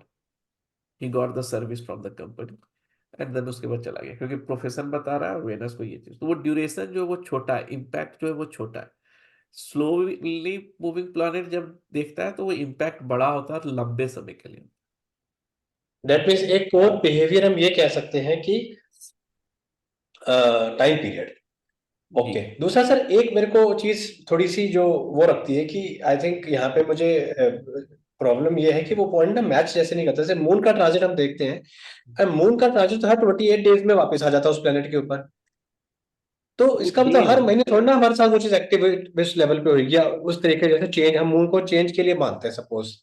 S1: he got the service from the company, and then उसके बाद चला गया, क्योंकि प्रोफेशन बता रहा है वेनस को ये चीज, तो वो ड्यूरेशन जो है वो छोटा है, इम्पैक्ट जो है वो छोटा है। स्लोली मूविंग प्लैनेट जब देखता है तो वो इम्पैक्ट बड़ा होता है लंबे समय के लिए।
S2: दैट मीन्स एक और बिहेवियर हम ये कह सकते हैं कि टाइम पीरियड ओके। दूसरा सर, एक मेरे को चीज थोड़ी सी जो वो रखती है कि आई थिंक यहाँ पे मुझे प्रॉब्लम ये है कि वो पॉइंट ना मैच जैसे नहीं करता। जैसे मून का ट्रांजिट हम देखते हैं, मून का ट्रांजिट तो हर 28 डेज में वापस आ जाता है उस प्लेनेट के ऊपर। तो
S1: वो
S2: इसका मतलब
S1: डेज
S2: हर महीने थोड़ी ना हर साल वो चीज एक्टिवेट लेवल पे होगी, या उस तरीके जैसे चेंज हम मून को चेंज के लिए मानते हैं सपोज।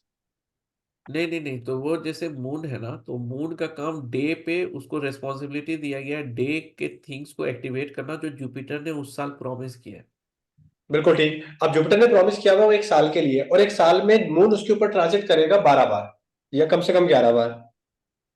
S1: नहीं नहीं नहीं, तो वो जैसे मून है ना, तो मून का काम डे पे उसको रेस्पॉन्सिबिलिटी दिया गया है डे के थिंग्स को एक्टिवेट करना, जो जुपिटर ने उस साल प्रॉमिस किया है।
S2: बिल्कुल ठीक। अब जुपिटर ने प्रॉमिस किया हुआ वो एक साल के लिए, और एक साल में मून उसके ऊपर ट्रांजिट करेगा 12 बार, या कम से कम 11 बार।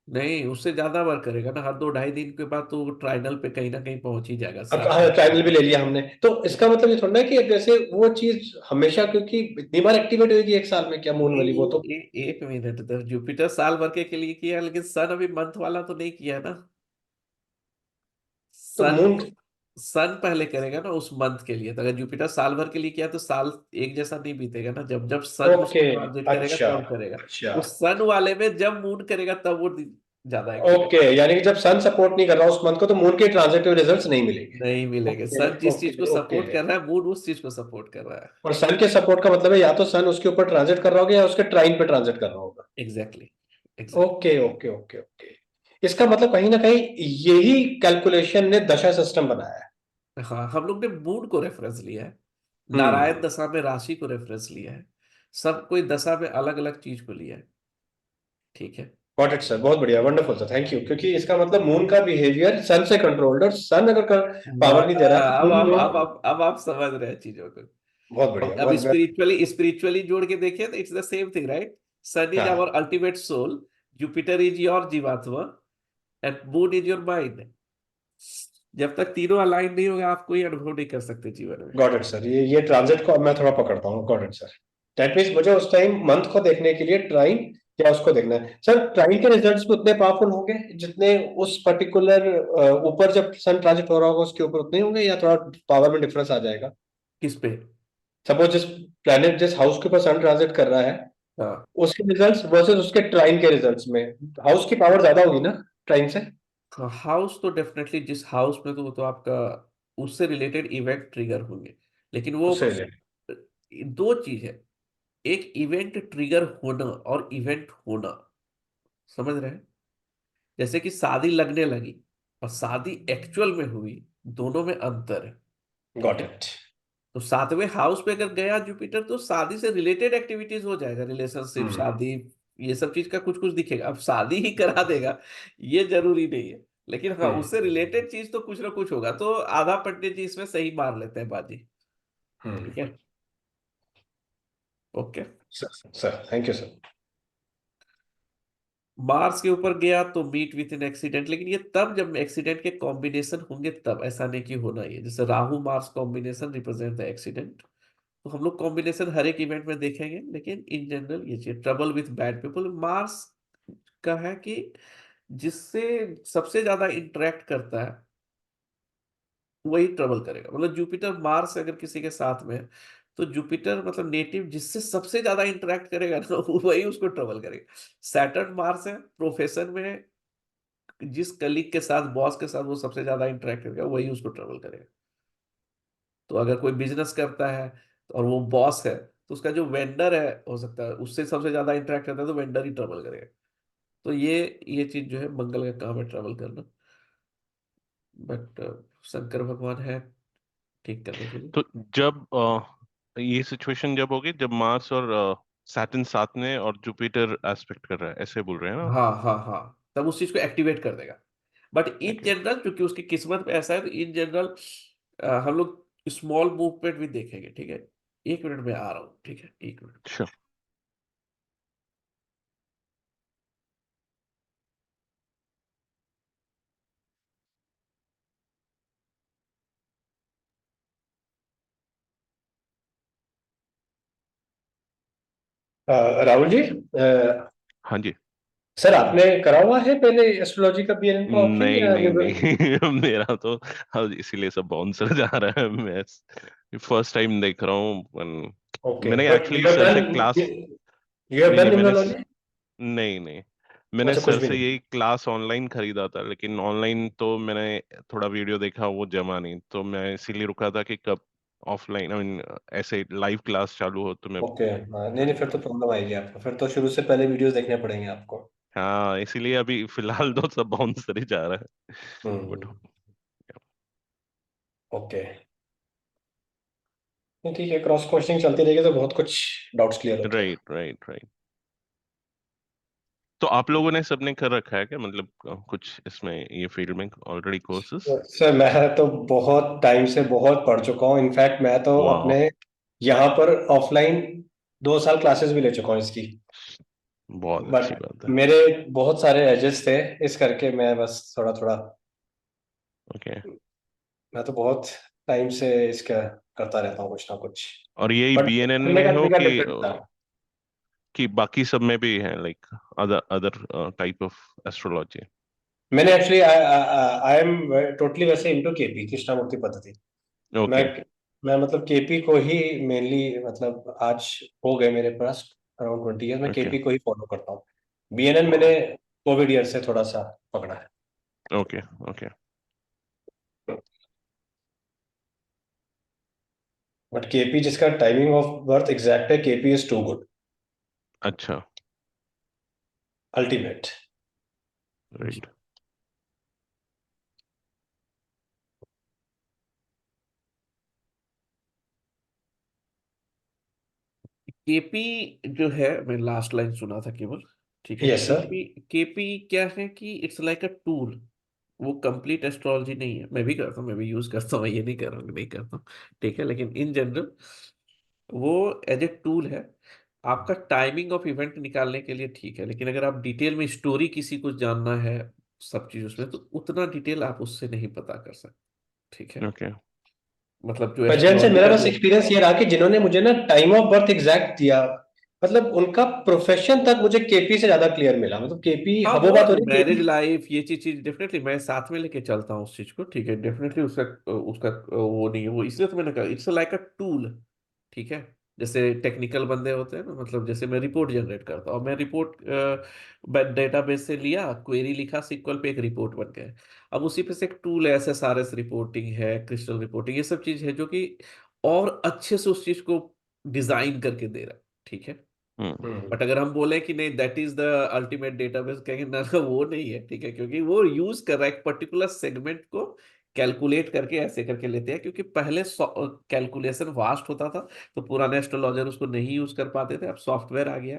S1: नहीं, उससे ज्यादा बार करेगा ना, हर 2 ढाई दिन के बाद तो वो ट्राइनल पे कहीं ना कहीं पहुंच ही जाएगा,
S2: अब
S1: साथ
S2: हाँ,
S1: में।
S2: ट्रायंगल भी ले लिया हमने, तो इसका मतलब ये थोड़ा ना कि जैसे वो चीज हमेशा, क्योंकि इतनी बार एक्टिवेट होगी एक साल में क्या मून वाली, वो तो।
S1: एक मिनट, तो जुपिटर साल भर के लिए किया है, लेकिन सन अभी मंथ वाला तो नहीं किया है ना।
S2: तो
S1: सन
S2: मून।
S1: सन पहले करेगा ना उस मंथ के लिए, तो अगर जुपिटर साल भर के लिए किया तो साल एक जैसा नहीं बीतेगा ना, जब जब सन
S2: ओके।
S1: उसको ट्रांजिट करेगा
S2: अच्छा।
S1: तब करेगा।
S2: अच्छा।
S1: उस सन वाले में जब मून करेगा तब वो ज्यादा एक्टिवेट।
S2: ओके, यानी कि जब सन सपोर्ट नहीं कर रहा उस मंथ को, तो मून के ट्रांजिटिव रिजल्ट्स नहीं मिलेंगे।
S1: नहीं मिलेंगे,
S2: ओके।
S1: सन जिस चीज को
S2: ओके। ओके।
S1: सपोर्ट कर रहा है मून उस चीज को सपोर्ट कर रहा है।
S2: और सन के सपोर्ट का मतलब है या तो सन उसके ऊपर ट्रांजिट कर रहा होगा या उसके ट्राइन पे ट्रांजिट कर रहा होगा।
S1: Exactly exactly.
S2: Okay. Okay. Okay. Okay. इसका मतलब कहीं ना कहीं यही कैलकुलेशन ने दशा सिस्टम बनाया है।
S1: हाँ, हम लोग ने मून को रेफरेंस लिया है, नारायण
S2: हम्म।
S1: दशा में राशि को रेफरेंस लिया है, सब कोई दशा में अलग अलग चीज को लिया है। ठीक है।
S2: गॉट इट सर, बहुत बढ़िया, वंडरफुल सर, थैंक यू। क्योंकि इसका मतलब मून का बिहेवियर सन से कंट्रोल्ड, और सन अगर पावर नहीं दे रहा है तो
S1: अब
S2: मून
S1: आप अब
S2: वो।
S1: आप अब आप समझ रहे हैं चीजों को।
S2: बहुत बढ़िया,
S1: अब
S2: बहुत।
S1: स्पिरिचुअली जोड़ के देखिए तो it's the same thing, right. Sun is our
S2: हाँ।
S1: Ultimate soul, Jupiter is your जीवात्मा, and moon is your mind. जब तक तीनों अलाइन नहीं होगा आप कोई अनुभव नहीं कर सकते जीवन में।
S2: गॉट इट सर, ये ट्रांजिट को अब मैं थोड़ा पकड़ता हूँ। Got it sir. That means मुझे उस टाइम मंथ को देखने के लिए ट्राइन या उसको देखना है सर। ट्राइन के रिजल्ट्स भी उतने पावरफुल होंगे जितने उस पर्टिकुलर ऊपर जब सन ट्रांजिट हो रहा होगा उसके ऊपर उतने ही होंगे, या थोड़ा पावर में डिफरेंस आ जाएगा?
S1: किस पे?
S2: सपोज जिस प्लेनेट जिस हाउस के ऊपर सन ट्रांजिट कर रहा है,
S1: हाँ
S2: उसके रिजल्ट्स वर्सेस उसके ट्राइन के रिजल्ट्स में हाउस की पावर ज्यादा होगी ना ट्राइन से?
S1: हाँ, हाउस तो डेफिनेटली, जिस हाउस में तो वो तो आपका उससे रिलेटेड इवेंट ट्रिगर होंगे, लेकिन वो
S2: उससे रिलेटेड।
S1: दो चीज है, एक इवेंट ट्रिगर होना और इवेंट होना, समझ रहे हैं। जैसे कि शादी लगने लगी और शादी एक्चुअल में हुई, दोनों में अंतर है। ठीक
S2: गॉट
S1: है।
S2: इट।
S1: तो सातवें हाउस पे अगर गया जुपिटर तो शादी से रिलेटेड एक्टिविटीज हो जाएगा, रिलेशनशिप,
S2: हम्म।
S1: शादी, ये सब चीज का कुछ कुछ दिखेगा। अब शादी ही करा देगा ये जरूरी नहीं है, लेकिन हाँ
S2: हम्म।
S1: उससे रिलेटेड चीज तो कुछ ना कुछ होगा, तो आधा पंडित जी इसमें सही मार लेते हैं बाजी।
S2: हम्म।
S1: ठीक है। Okay.
S2: Sir thank you sir.
S1: Mars के ऊपर गया तो मीट विथ इन एक्सीडेंट, लेकिन ये तब जब एक्सीडेंट के कॉम्बिनेशन होंगे तब, ऐसा नहीं कि होना ही है। जैसे Rahu Mars combination represent the accident, तो हम लोग कॉम्बिनेशन हर एक इवेंट में देखेंगे, लेकिन इन जनरल ये चीज trouble with bad people Mars का है कि जिससे सबसे ज्यादा इंटरेक्ट करता है वही ट्रबल करेगा। मतलब जुपिटर मार्स अगर किसी के साथ में है, तो जुपिटर मतलब नेटिव जिससे सबसे ज्यादा इंटरेक्ट करेगा ना वही उसको ट्रबल करेगा। सैटर्न मार्स है प्रोफेशन में, जिस कलीग के साथ, बॉस के साथ वो सबसे ज्यादा इंटरेक्ट करेगा वही उसको ट्रबल करेगा। तो अगर कोई बिजनेस करता है और वो बॉस है, तो उसका जो वेंडर है हो सकता है उससे सबसे ज्यादा इंटरेक्ट करता है, तो वेंडर ही ट्रबल करेगा। तो ये चीज जो है मंगल का काम है ट्रैवल करना, बट शंकर भगवान है ठीक करने के लिए।
S3: तो जब ये सिचुएशन जब होगी जब मार्स और सैटर्न साथ में और जुपिटर एस्पेक्ट कर रहा है, ऐसे बोल रहे हैं ना?
S1: हाँ हाँ हाँ, तब उस चीज को एक्टिवेट कर देगा। बट इन
S3: ठीक है।
S1: जनरल क्योंकि उसकी किस्मत में ऐसा है, तो इन जनरल हम लोग स्मॉल मूवमेंट भी देखेंगे। ठीक है, 1 मिनट में आ रहा हूँ, ठीक है, 1 मिनट।
S3: Sure.
S2: राहुल जी,
S3: हाँ जी।
S2: सर आपने करा हुआ है पहले एस्ट्रोलॉजी का बीएनएन का ऑप्शन,
S3: नहीं
S2: या
S3: नहीं नहीं मेरा तो हाँ, इसीलिए सब बाउंसर जा रहा है। मैं फर्स्ट टाइम देख रहा हूँ
S2: ओके,
S3: मैंने
S2: but
S3: actually
S2: you have
S3: sir से
S2: डन,
S3: क्लास।
S2: यू हैव
S3: नहीं नहीं
S2: डन न्यूमरोलॉजी?
S3: नहीं नहीं मैंने
S2: अच्छा, कुछ
S3: सर
S2: भी
S3: से
S2: नहीं।
S3: यही क्लास ऑनलाइन खरीदा था, लेकिन ऑनलाइन तो मैंने थोड़ा वीडियो देखा, वो जमा नहीं, तो मैं इसीलिए रुका था कि कब ऑफलाइन, आई मीन ऐसे लाइव क्लास चालू हो तो मैं।
S2: ओके, हाँ, नहीं नहीं, फिर तो प्रॉब्लम आएगी आपको, फिर तो शुरू से पहले वीडियोस देखने पड़ेंगे आपको।
S3: हाँ, इसीलिए अभी फिलहाल तो सब बाउंसर ही जा रहा है, बट।
S2: हम्म। ओके, नहीं ठीक है, क्रॉस क्वेश्चनिंग चलती रहेगी तो बहुत कुछ डाउट्स क्लियर होते हैं।
S3: Right, right, right. तो आप लोगों ने सबने कर रखा है क्या, मतलब कुछ इसमें ये फील्ड में ऑलरेडी कोर्सेस?
S2: सर मैं तो बहुत टाइम से बहुत पढ़ चुका हूँ, इनफैक्ट मैं तो
S3: वाह,
S2: अपने यहाँ पर ऑफलाइन 2 साल क्लासेस भी ले चुका हूँ इसकी।
S3: बहुत अच्छी
S2: बट
S3: बात है।
S2: मेरे बहुत सारे एजेस थे, इस करके मैं बस थोड़ा थोड़ा,
S3: ओके।
S2: मैं तो बहुत टाइम से इसका करता रहता हूँ कुछ ना कुछ।
S3: और यही
S2: बट
S3: बीएनएन
S2: करने
S3: में
S2: का
S3: हो
S2: तरीका डिफरेंट था।
S3: कि बाकी सब में भी है, like other other type of astrology?
S2: मैंने एक्चुअली आई एम टोटली वैसे इनटू केपी, कृष्णामूर्ति पद्धति। मैं
S3: ओके,
S2: मैं मतलब केपी को ही मेनली, मतलब आज हो गए मेरे पास अराउंड 20 ईयर, मैं
S3: ओके,
S2: केपी को ही फॉलो करता हूँ। बीएनएन मैंने कोविड ईयर से थोड़ा सा पकड़ा है।
S3: Okay, okay.
S2: बट केपी जिसका टाइमिंग ऑफ बर्थ एग्जैक्ट है, केपी इज टू गुड,
S3: अच्छा,
S2: अल्टीमेट।
S3: राइट।
S1: केपी जो है, मैं लास्ट लाइन सुना था केवल, ठीक है।
S2: Yes sir.
S1: केपी केपी क्या है कि इट्स लाइक अ टूल। वो कंप्लीट एस्ट्रोलॉजी नहीं है। मैं भी करता हूँ, मैं भी यूज करता हूँ, मैं ये नहीं कर रहा हूँ कि नहीं करता हूँ, ठीक है, लेकिन इन जनरल वो एज ए टूल है आपका टाइमिंग ऑफ इवेंट निकालने के लिए, ठीक है। लेकिन अगर आप डिटेल में स्टोरी किसी को जानना है, सब चीज उसमें, तो उतना डिटेल आप उससे नहीं पता कर सकते, ठीक है।
S3: ओके।
S1: मतलब जो
S2: पर जैन से
S1: एस्ट्रोलॉजी
S2: मेरा
S1: का
S2: बस
S1: जो,
S2: एक्सपीरियंस ये रहा कि जिन्होंने मुझे ना टाइम ऑफ बर्थ एग्जैक्ट दिया, मतलब उनका प्रोफेशन तक मुझे केपी से ज्यादा क्लियर मिला। मतलब केपी,
S1: हाँ,
S2: हाँ वो
S1: वो
S2: बात हो रही है
S1: मैरिज
S2: केपी।
S1: लाइफ ये चीज चीज डेफिनेटली मैं साथ में लेके चलता हूँ उस चीज को, ठीक है। डेफिनेटली उसका उसका वो नहीं है, वो इसलिए तो मैंने कहा इट्स लाइक अ टूल, ठीक है। जैसे टेक्निकल बंदे होते हैं ना, मतलब जैसे मैं रिपोर्ट जनरेट करता हूँ, मैं रिपोर्ट डेटाबेस से लिया, क्वेरी लिखा सीक्वल पे, एक रिपोर्ट बन गया। अब उसी पे से एक टूल है, एसएसआरएस रिपोर्टिंग है, क्रिस्टल रिपोर्टिंग, ये सब चीज है जो कि और अच्छे से उस चीज को डिजाइन करके दे रहा है, ठीक है।
S3: हम्म।
S2: हम्म।
S1: बट अगर हम बोले कि नहीं that is the ultimate database, कहेंगे ना ना, वो नहीं है, ठीक है, क्योंकि वो यूज कर रहा है एक पर्टिकुलर सेगमेंट को कैलकुलेट करके ऐसे करके लेते हैं, क्योंकि पहले कैलकुलेशन वास्ट होता था, तो पुराने एस्ट्रोलॉजर उसको नहीं यूज कर पाते थे। अब सॉफ्टवेयर आ गया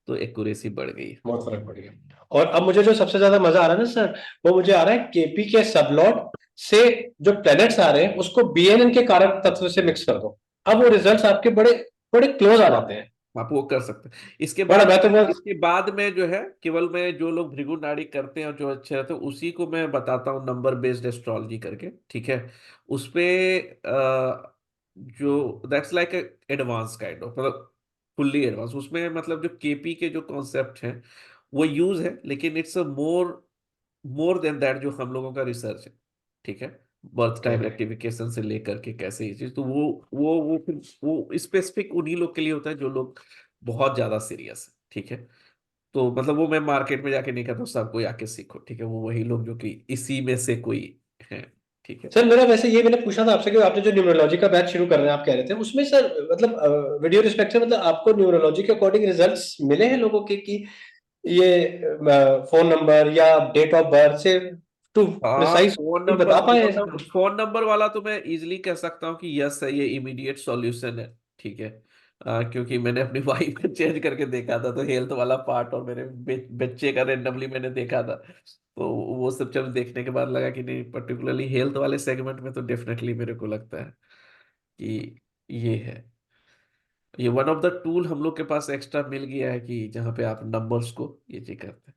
S1: तो एक्यूरेसी बढ़ गई है।
S2: बहुत फर्क पड़ गया। और अब मुझे जो सबसे ज्यादा मजा आ रहा है ना सर, वो मुझे आ रहा है केपी के सबलॉट से जो प्लैनेट्स आ रहे हैं उसको बीएनएन के कारक तत्व से मिक्स कर दो। अब वो रिजल्ट्स आपके बड़े बड़े क्लोज आ जाते हैं।
S1: आप वो कर सकते हैं। इसके
S2: बड़ा,
S1: बाद
S2: मैं तो बस।
S1: इसके बाद में जो है, केवल मैं जो लोग भृगु नाड़ी करते हैं और जो अच्छे रहते हैं उसी को मैं बताता हूँ नंबर बेस्ड एस्ट्रोलॉजी करके, ठीक है। उसपे जो that's like advance kind of, मतलब फुल्ली एडवांस उसमें, मतलब जो केपी के जो कॉन्सेप्ट हैं वो यूज है, लेकिन it's a more more than that जो हम लोगों का रिसर्च है, ठीक है। बर्थ टाइम रेक्टिफिकेशन से लेकर के कैसे ये चीज, तो वो फिर वो स्पेसिफिक उन्हीं लोग के लिए होता है जो लोग बहुत ज्यादा सीरियस है, ठीक है। तो मतलब वो मैं मार्केट में जाके नहीं कहता हूँ सबको आके सीखो, ठीक है। वो वही लोग जो कि इसी में से कोई है, ठीक है।
S2: सर मेरा वैसे ये मैंने पूछा था आपसे कि आपने जो न्यूमरोलॉजी का बैच शुरू कर रहे हैं, आप कह रहे थे उसमें सर, मतलब वीडियो रिस्पेक्ट से, मतलब आपको न्यूमरोलॉजी के अकॉर्डिंग रिजल्ट्स मिले हैं लोगों के कि ये फोन नंबर या डेट ऑफ बर्थ से टू
S1: हाँ,
S2: प्रिसाइज
S1: फोन
S2: बता
S1: नंबर
S2: पाए
S1: फोन
S2: ऐसा
S1: नंबर
S2: कुछ?
S1: फोन नंबर वाला तो मैं इजिली कह सकता हूँ कि यस है, ये इमीडिएट सॉल्यूशन है, ठीक है। क्योंकि मैंने अपनी वाइफ को चेंज करके देखा था, तो हेल्थ वाला पार्ट और मेरे बच्चे का रेंडमली मैंने देखा था, तो वो सब जब देखने के बाद लगा कि नहीं, पर्टिकुलरली हेल्थ वाले सेगमेंट में तो डेफिनेटली मेरे को लगता है कि ये है, ये वन ऑफ द टूल हम लोग के पास एक्स्ट्रा मिल गया है कि जहाँ पे आप नंबर्स को ये चीज करते हैं।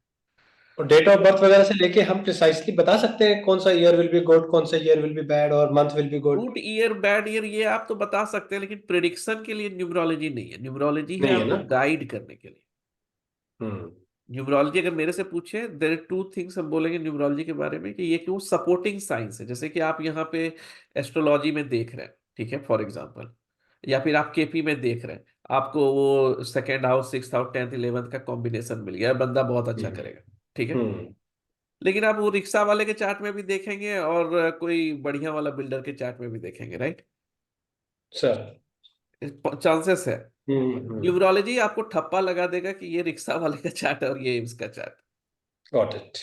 S2: और डेट ऑफ बर्थ वगैरह से लेके हम प्रिसाइसली बता सकते हैं कौन सा ईयर विल बी गुड, कौन सा ईयर विल बी बैड, और month will be good?
S1: Good year bad year ये आप तो बता सकते हैं, लेकिन प्रिडिक्शन के लिए न्यूमरोलॉजी नहीं है। न्यूमरोलॉजी है
S2: नहीं है
S1: आपको
S2: ना?
S1: गाइड करने के लिए।
S2: हम्म।
S1: न्यूमरोलॉजी अगर मेरे से पूछे, देयर आर टू थिंग्स हम बोलेंगे न्यूमरोलॉजी के बारे में, कि ये कि वो सपोर्टिंग साइंस है। जैसे कि आप यहाँ पे एस्ट्रोलॉजी में देख रहे हैं, ठीक है, फॉर एग्जाम्पल, या फिर आप केपी में देख रहे हैं, आपको वो second house, six house, tenth, eleventh का कॉम्बिनेशन मिल गया, बंदा बहुत अच्छा
S2: हम्म।
S1: करेगा, ठीक है।
S2: हम्म।
S1: लेकिन आप वो रिक्शा वाले के चार्ट में भी देखेंगे और कोई बढ़िया वाला बिल्डर के चार्ट में भी देखेंगे, राइट।
S2: सर।
S1: चांसेस है।
S2: हम्म।
S1: न्यूमरोलॉजी आपको ठप्पा लगा देगा कि ये रिक्शा वाले का चार्ट है और ये इसका चार्ट।
S2: Got it.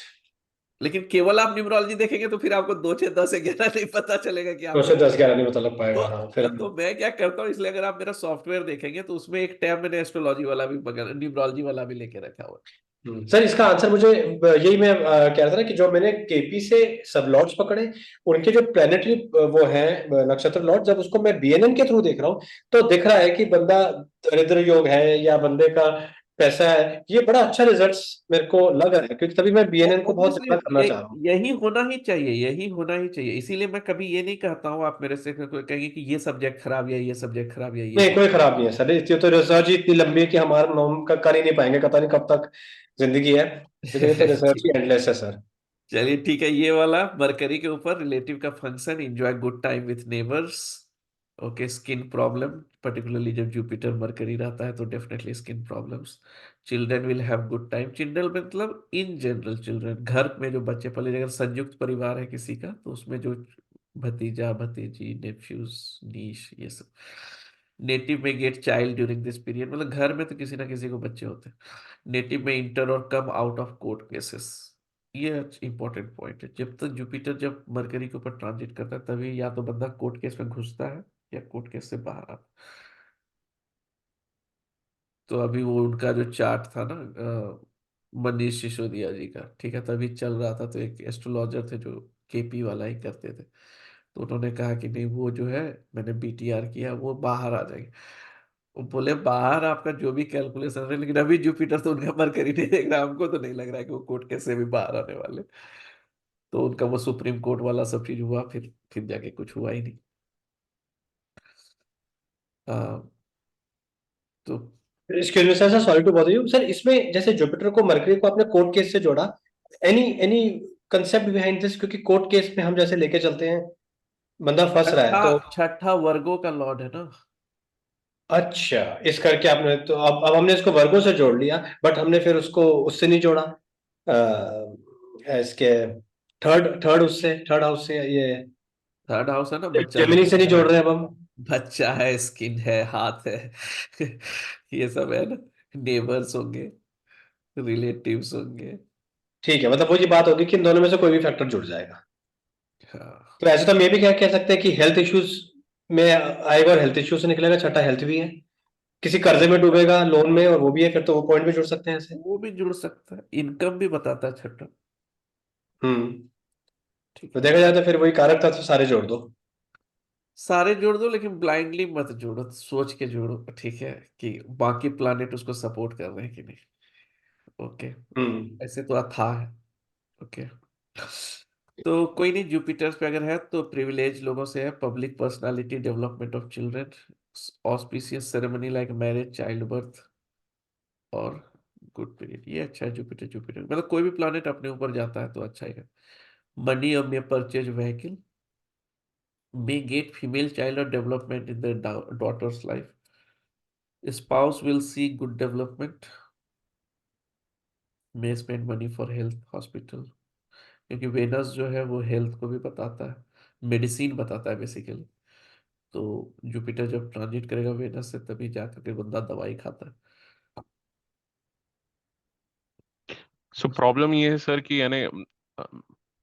S1: लेकिन केवल आप न्यूमरोलॉजी देखेंगे तो फिर आपको 2 6 10 11 नहीं पता चलेगा कि
S2: दो
S1: आपको
S2: से
S1: क्या।
S2: दस ग्यारह नहीं पता लग
S1: तो
S2: पाएगा, हाँ फिर
S1: तो मैं क्या करता हूँ, इसलिए अगर आप मेरा सॉफ्टवेयर देखेंगे तो उसमें एक टैब मैंने एस्ट्रोलॉजी वाला भी बगल न्यूमरोलॉजी वाला भी लेके रखा हुआ
S2: सर इसका आंसर मुझे यही मैं कह रहा था ना कि जो मैंने केपी से सब लॉर्ड्स पकड़े, उनके जो प्लेनेटरी वो है नक्षत्र लॉर्ड, जब उसको मैं बीएनएन के थ्रू देख रहा हूँ तो दिख रहा है कि बंदा दरिद्र योग है या बंदे का पैसा है। ये बड़ा अच्छा रिजल्ट्स मेरे को लग रहा है, क्योंकि तभी मैं
S1: है।
S2: बीएनएन को बहुत
S1: ऑब्वियसली
S2: ज्यादा करना चाह रहा हूँ।
S1: यही होना ही चाहिए, यही होना ही चाहिए। इसीलिए मैं कभी ये नहीं कहता हूँ, आप मेरे से कहेंगे कि ये सब्जेक्ट खराब या ये सब्जेक्ट खराब या ये
S2: नहीं, कोई
S1: सब्जेक्ट।
S2: खराब नहीं है सर, इतनी तो रिसर्च ही इतनी लंबी है कि हमारा नाम का कर ही नहीं पाएंगे, पता नहीं कब तक जिंदगी है, लेकिन ये तो रिसर्च ही एंडलेस है सर।
S1: चलिए ठीक है, ये वाला मरकरी के ऊपर रिलेटिव का function, enjoy good time with neighbours. Okay, skin problem, particularly जब जुपिटर मरकरी रहता है तो definitely skin problems. Children will have good time, children मतलब इन जनरल चिल्ड्रन, घर में जो बच्चे पले, अगर संयुक्त परिवार है किसी का तो उसमें जो भतीजा भतीजी नेफ्यूज नीश ये सब। नेटिव में get child during this period, मतलब घर में तो किसी ना किसी को बच्चे होते हैं। नेटिव में इंटर और come out of court cases. ये इंपॉर्टेंट पॉइंट है, जब तक जुपिटर जब मरकरी के ऊपर ट्रांजिट करता है तभी या तो बंदा कोर्ट केस में घुसता है या कोर्ट केस से बाहर आता है। तो अभी वो उनका जो चार्ट था ना मनीष सिसोदिया जी का, ठीक है, तभी चल रहा था, तो एक एस्ट्रोलॉजर थे जो केपी वाला ही करते थे, तो उन्होंने कहा कि नहीं वो जो है, मैंने बीटीआर किया, वो बाहर आ जाएंगे। वो बोले बाहर आपका जो भी कैलकुलेशन है, लेकिन अभी जुपिटर तो उनका मरकरी नहीं देख रहा, हमको तो नहीं लग रहा है कि वो कोर्ट केस से भी बाहर आने वाले। तो उनका वो सुप्रीम कोर्ट वाला सब चीज हुआ, फिर जाके कुछ हुआ ही नहीं। आ, तो
S2: excuse me sir, sorry to bother you sir, इसमें जैसे जुपिटर को मरकरी को आपने कोर्ट केस से जोड़ा, एनी कंसेप्ट बिहाइंड दिस, क्योंकि कोर्ट केस में हम जैसे लेके चलते हैं बंदा फंस रहा है
S1: छठा
S2: तो।
S1: छठा वर्गों का लॉर्ड है ना।
S2: अच्छा, इस करके आपने तो अब हमने इसको वर्गों से जोड़ लिया, बट हमने फिर उसको उससे नहीं जोड़ा, इसके थर्ड थर्ड उससे थर्ड हाउस से ये
S1: थर्ड हाउस है ना, बच्चा
S2: जेमिनी से नहीं
S1: बच्चा
S2: जोड़
S1: है।
S2: रहे अब हम।
S1: बच्चा है, स्किन है, हाथ है ये सब है ना। नेबर्स होंगे, रिलेटिव्स होंगे।
S2: ठीक है, मतलब वो ये बात होगी कि इन दोनों में से कोई भी फैक्टर जुड़ जाएगा।
S1: हाँ,
S2: तो ऐसे तो हम ये भी क्या कह सकते हैं कि हेल्थ इश्यूज में आएगा और हेल्थ इश्यूज से निकलेगा, छठा हेल्थ भी है, किसी कर्जे में डूबेगा लोन में और वो भी है, फिर तो वो पॉइंट भी जुड़ सकते हैं ऐसे।
S1: वो भी जुड़ सकता है, इनकम भी बताता है छठा।
S2: हम्म।
S1: ठीक
S2: तो
S1: है,
S2: देखा जाए तो फिर वही कारक तत्व सारे जोड़ दो।
S1: सारे जोड़ दो, लेकिन ब्लाइंडली मत जोड़ो, सोच के जोड़ो, ठीक है, कि बाकी प्लानिट उसको सपोर्ट कर रहे हैं कि नहीं। ओके,
S2: हम्म।
S1: ऐसे तो अथाह है। ओके, तो कोई नहीं, जुपिटर पे अगर है तो प्रिविलेज लोगों से है, public personality, development of children, auspicious ceremony like marriage, child birth और गुड पीरियड। ये अच्छा है, जुपिटर जुपिटर मतलब कोई भी प्लानेट अपने ऊपर जाता है तो अच्छा ही है। मनी और may purchase vehicle, may get female child और development in the daughter's life, spouse will see good development, may spend money for health hospital, क्योंकि वेनस जो है वो हेल्थ को भी बताता है, मेडिसिन बताता है बेसिकली। तो जुपिटर जब ट्रांजिट करेगा वेनस से तभी जाकर के बंदा दवाई खाता है।
S3: सो प्रॉब्लम ये है सर कि यानी अ,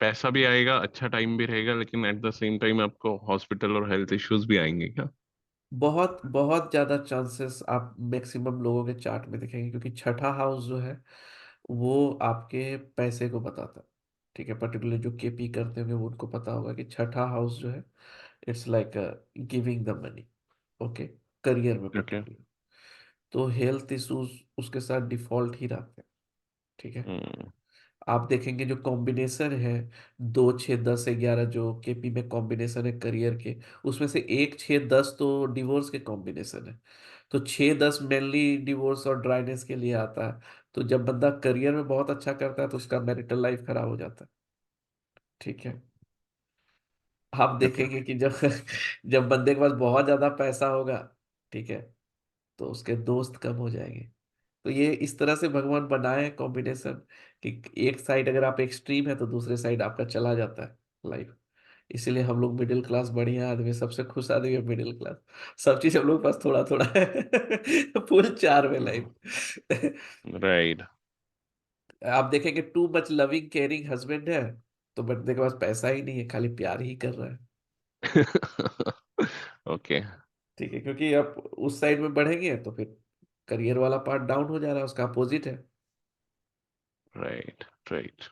S3: पैसा भी आएगा, अच्छा टाइम भी रहेगा, लेकिन एट द सेम टाइम आपको हॉस्पिटल और हेल्थ इश्यूज भी आएंगे क्या?
S1: बहुत बहुत ज्यादा चांसेस आप मैक्सिमम लोगों के चार्ट में दिखेंगे, क्योंकि छठा हाउस जो है वो आपके पैसे को बताता है। ठीक है, पर्टिकुलर जो केपी करते होंगे वो उनको पता होगा कि छठा हाउस जो है it's like giving the money. Okay, career में
S3: ओके।
S1: पर्टिकुलर, तो हेल्थ इश्यूज उसके साथ डिफॉल्ट ही रहते हैं। ठीक है,
S3: हम्म।
S1: आप देखेंगे जो कॉम्बिनेशन है 2 6 10 11, जो केपी में कॉम्बिनेशन है करियर के, उसमें से 1 6 10 तो डिवोर्स के कॉम्बिनेशन है। तो 6 10 मेनली डिवोर्स और ड्राइनेस के लिए आता है। तो जब बंदा करियर में बहुत अच्छा करता है तो उसका मैरिटल लाइफ खराब हो जाता है। ठीक है, आप
S3: ओके।
S1: देखेंगे कि जब जब बंदे के पास बहुत ज्यादा पैसा होगा, ठीक है, तो उसके दोस्त कम हो जाएंगे। तो ये इस तरह से भगवान बनाए हैं कॉम्बिनेशन कि एक साइड अगर आप एक्सट्रीम है तो दूसरे साइड आपका चला जाता है लाइफ। इसीलिए हम लोग मिडिल क्लास बढ़िया आदमी, सबसे खुश आदमी है मिडिल क्लास। सब चीज हम लोग के पास थोड़ा थोड़ा है फुल चार में लाइफ।
S3: राइट।
S1: आप देखेंगे too much loving caring husband है तो बंदे के पास पैसा ही नहीं है, खाली प्यार ही कर रहा है।
S3: ओके।
S1: ठीक है, क्योंकि आप उस साइड में बढ़ेंगे तो फिर करियर वाला पार्ट डाउन हो जा रहा है, उसका अपोजिट है।
S3: Right right.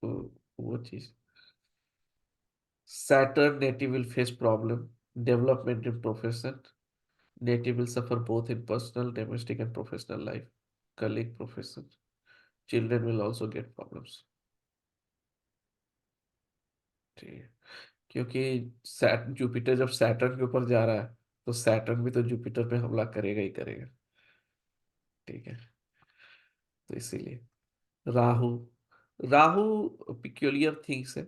S1: तो वो चीज, Saturn native will face problem, development in profession. Native will suffer both in personal, domestic and professional life. Colleague profession. Children will also get problems. ठीक है, क्योंकि सैट जुपिटर जब सैटर्न के ऊपर जा रहा है तो सैटर्न भी तो जुपिटर पे हमला करेगा ही करेगा। ठीक है, तो इसीलिए राहु, राहु पिक्यूलियर थिंग्स है।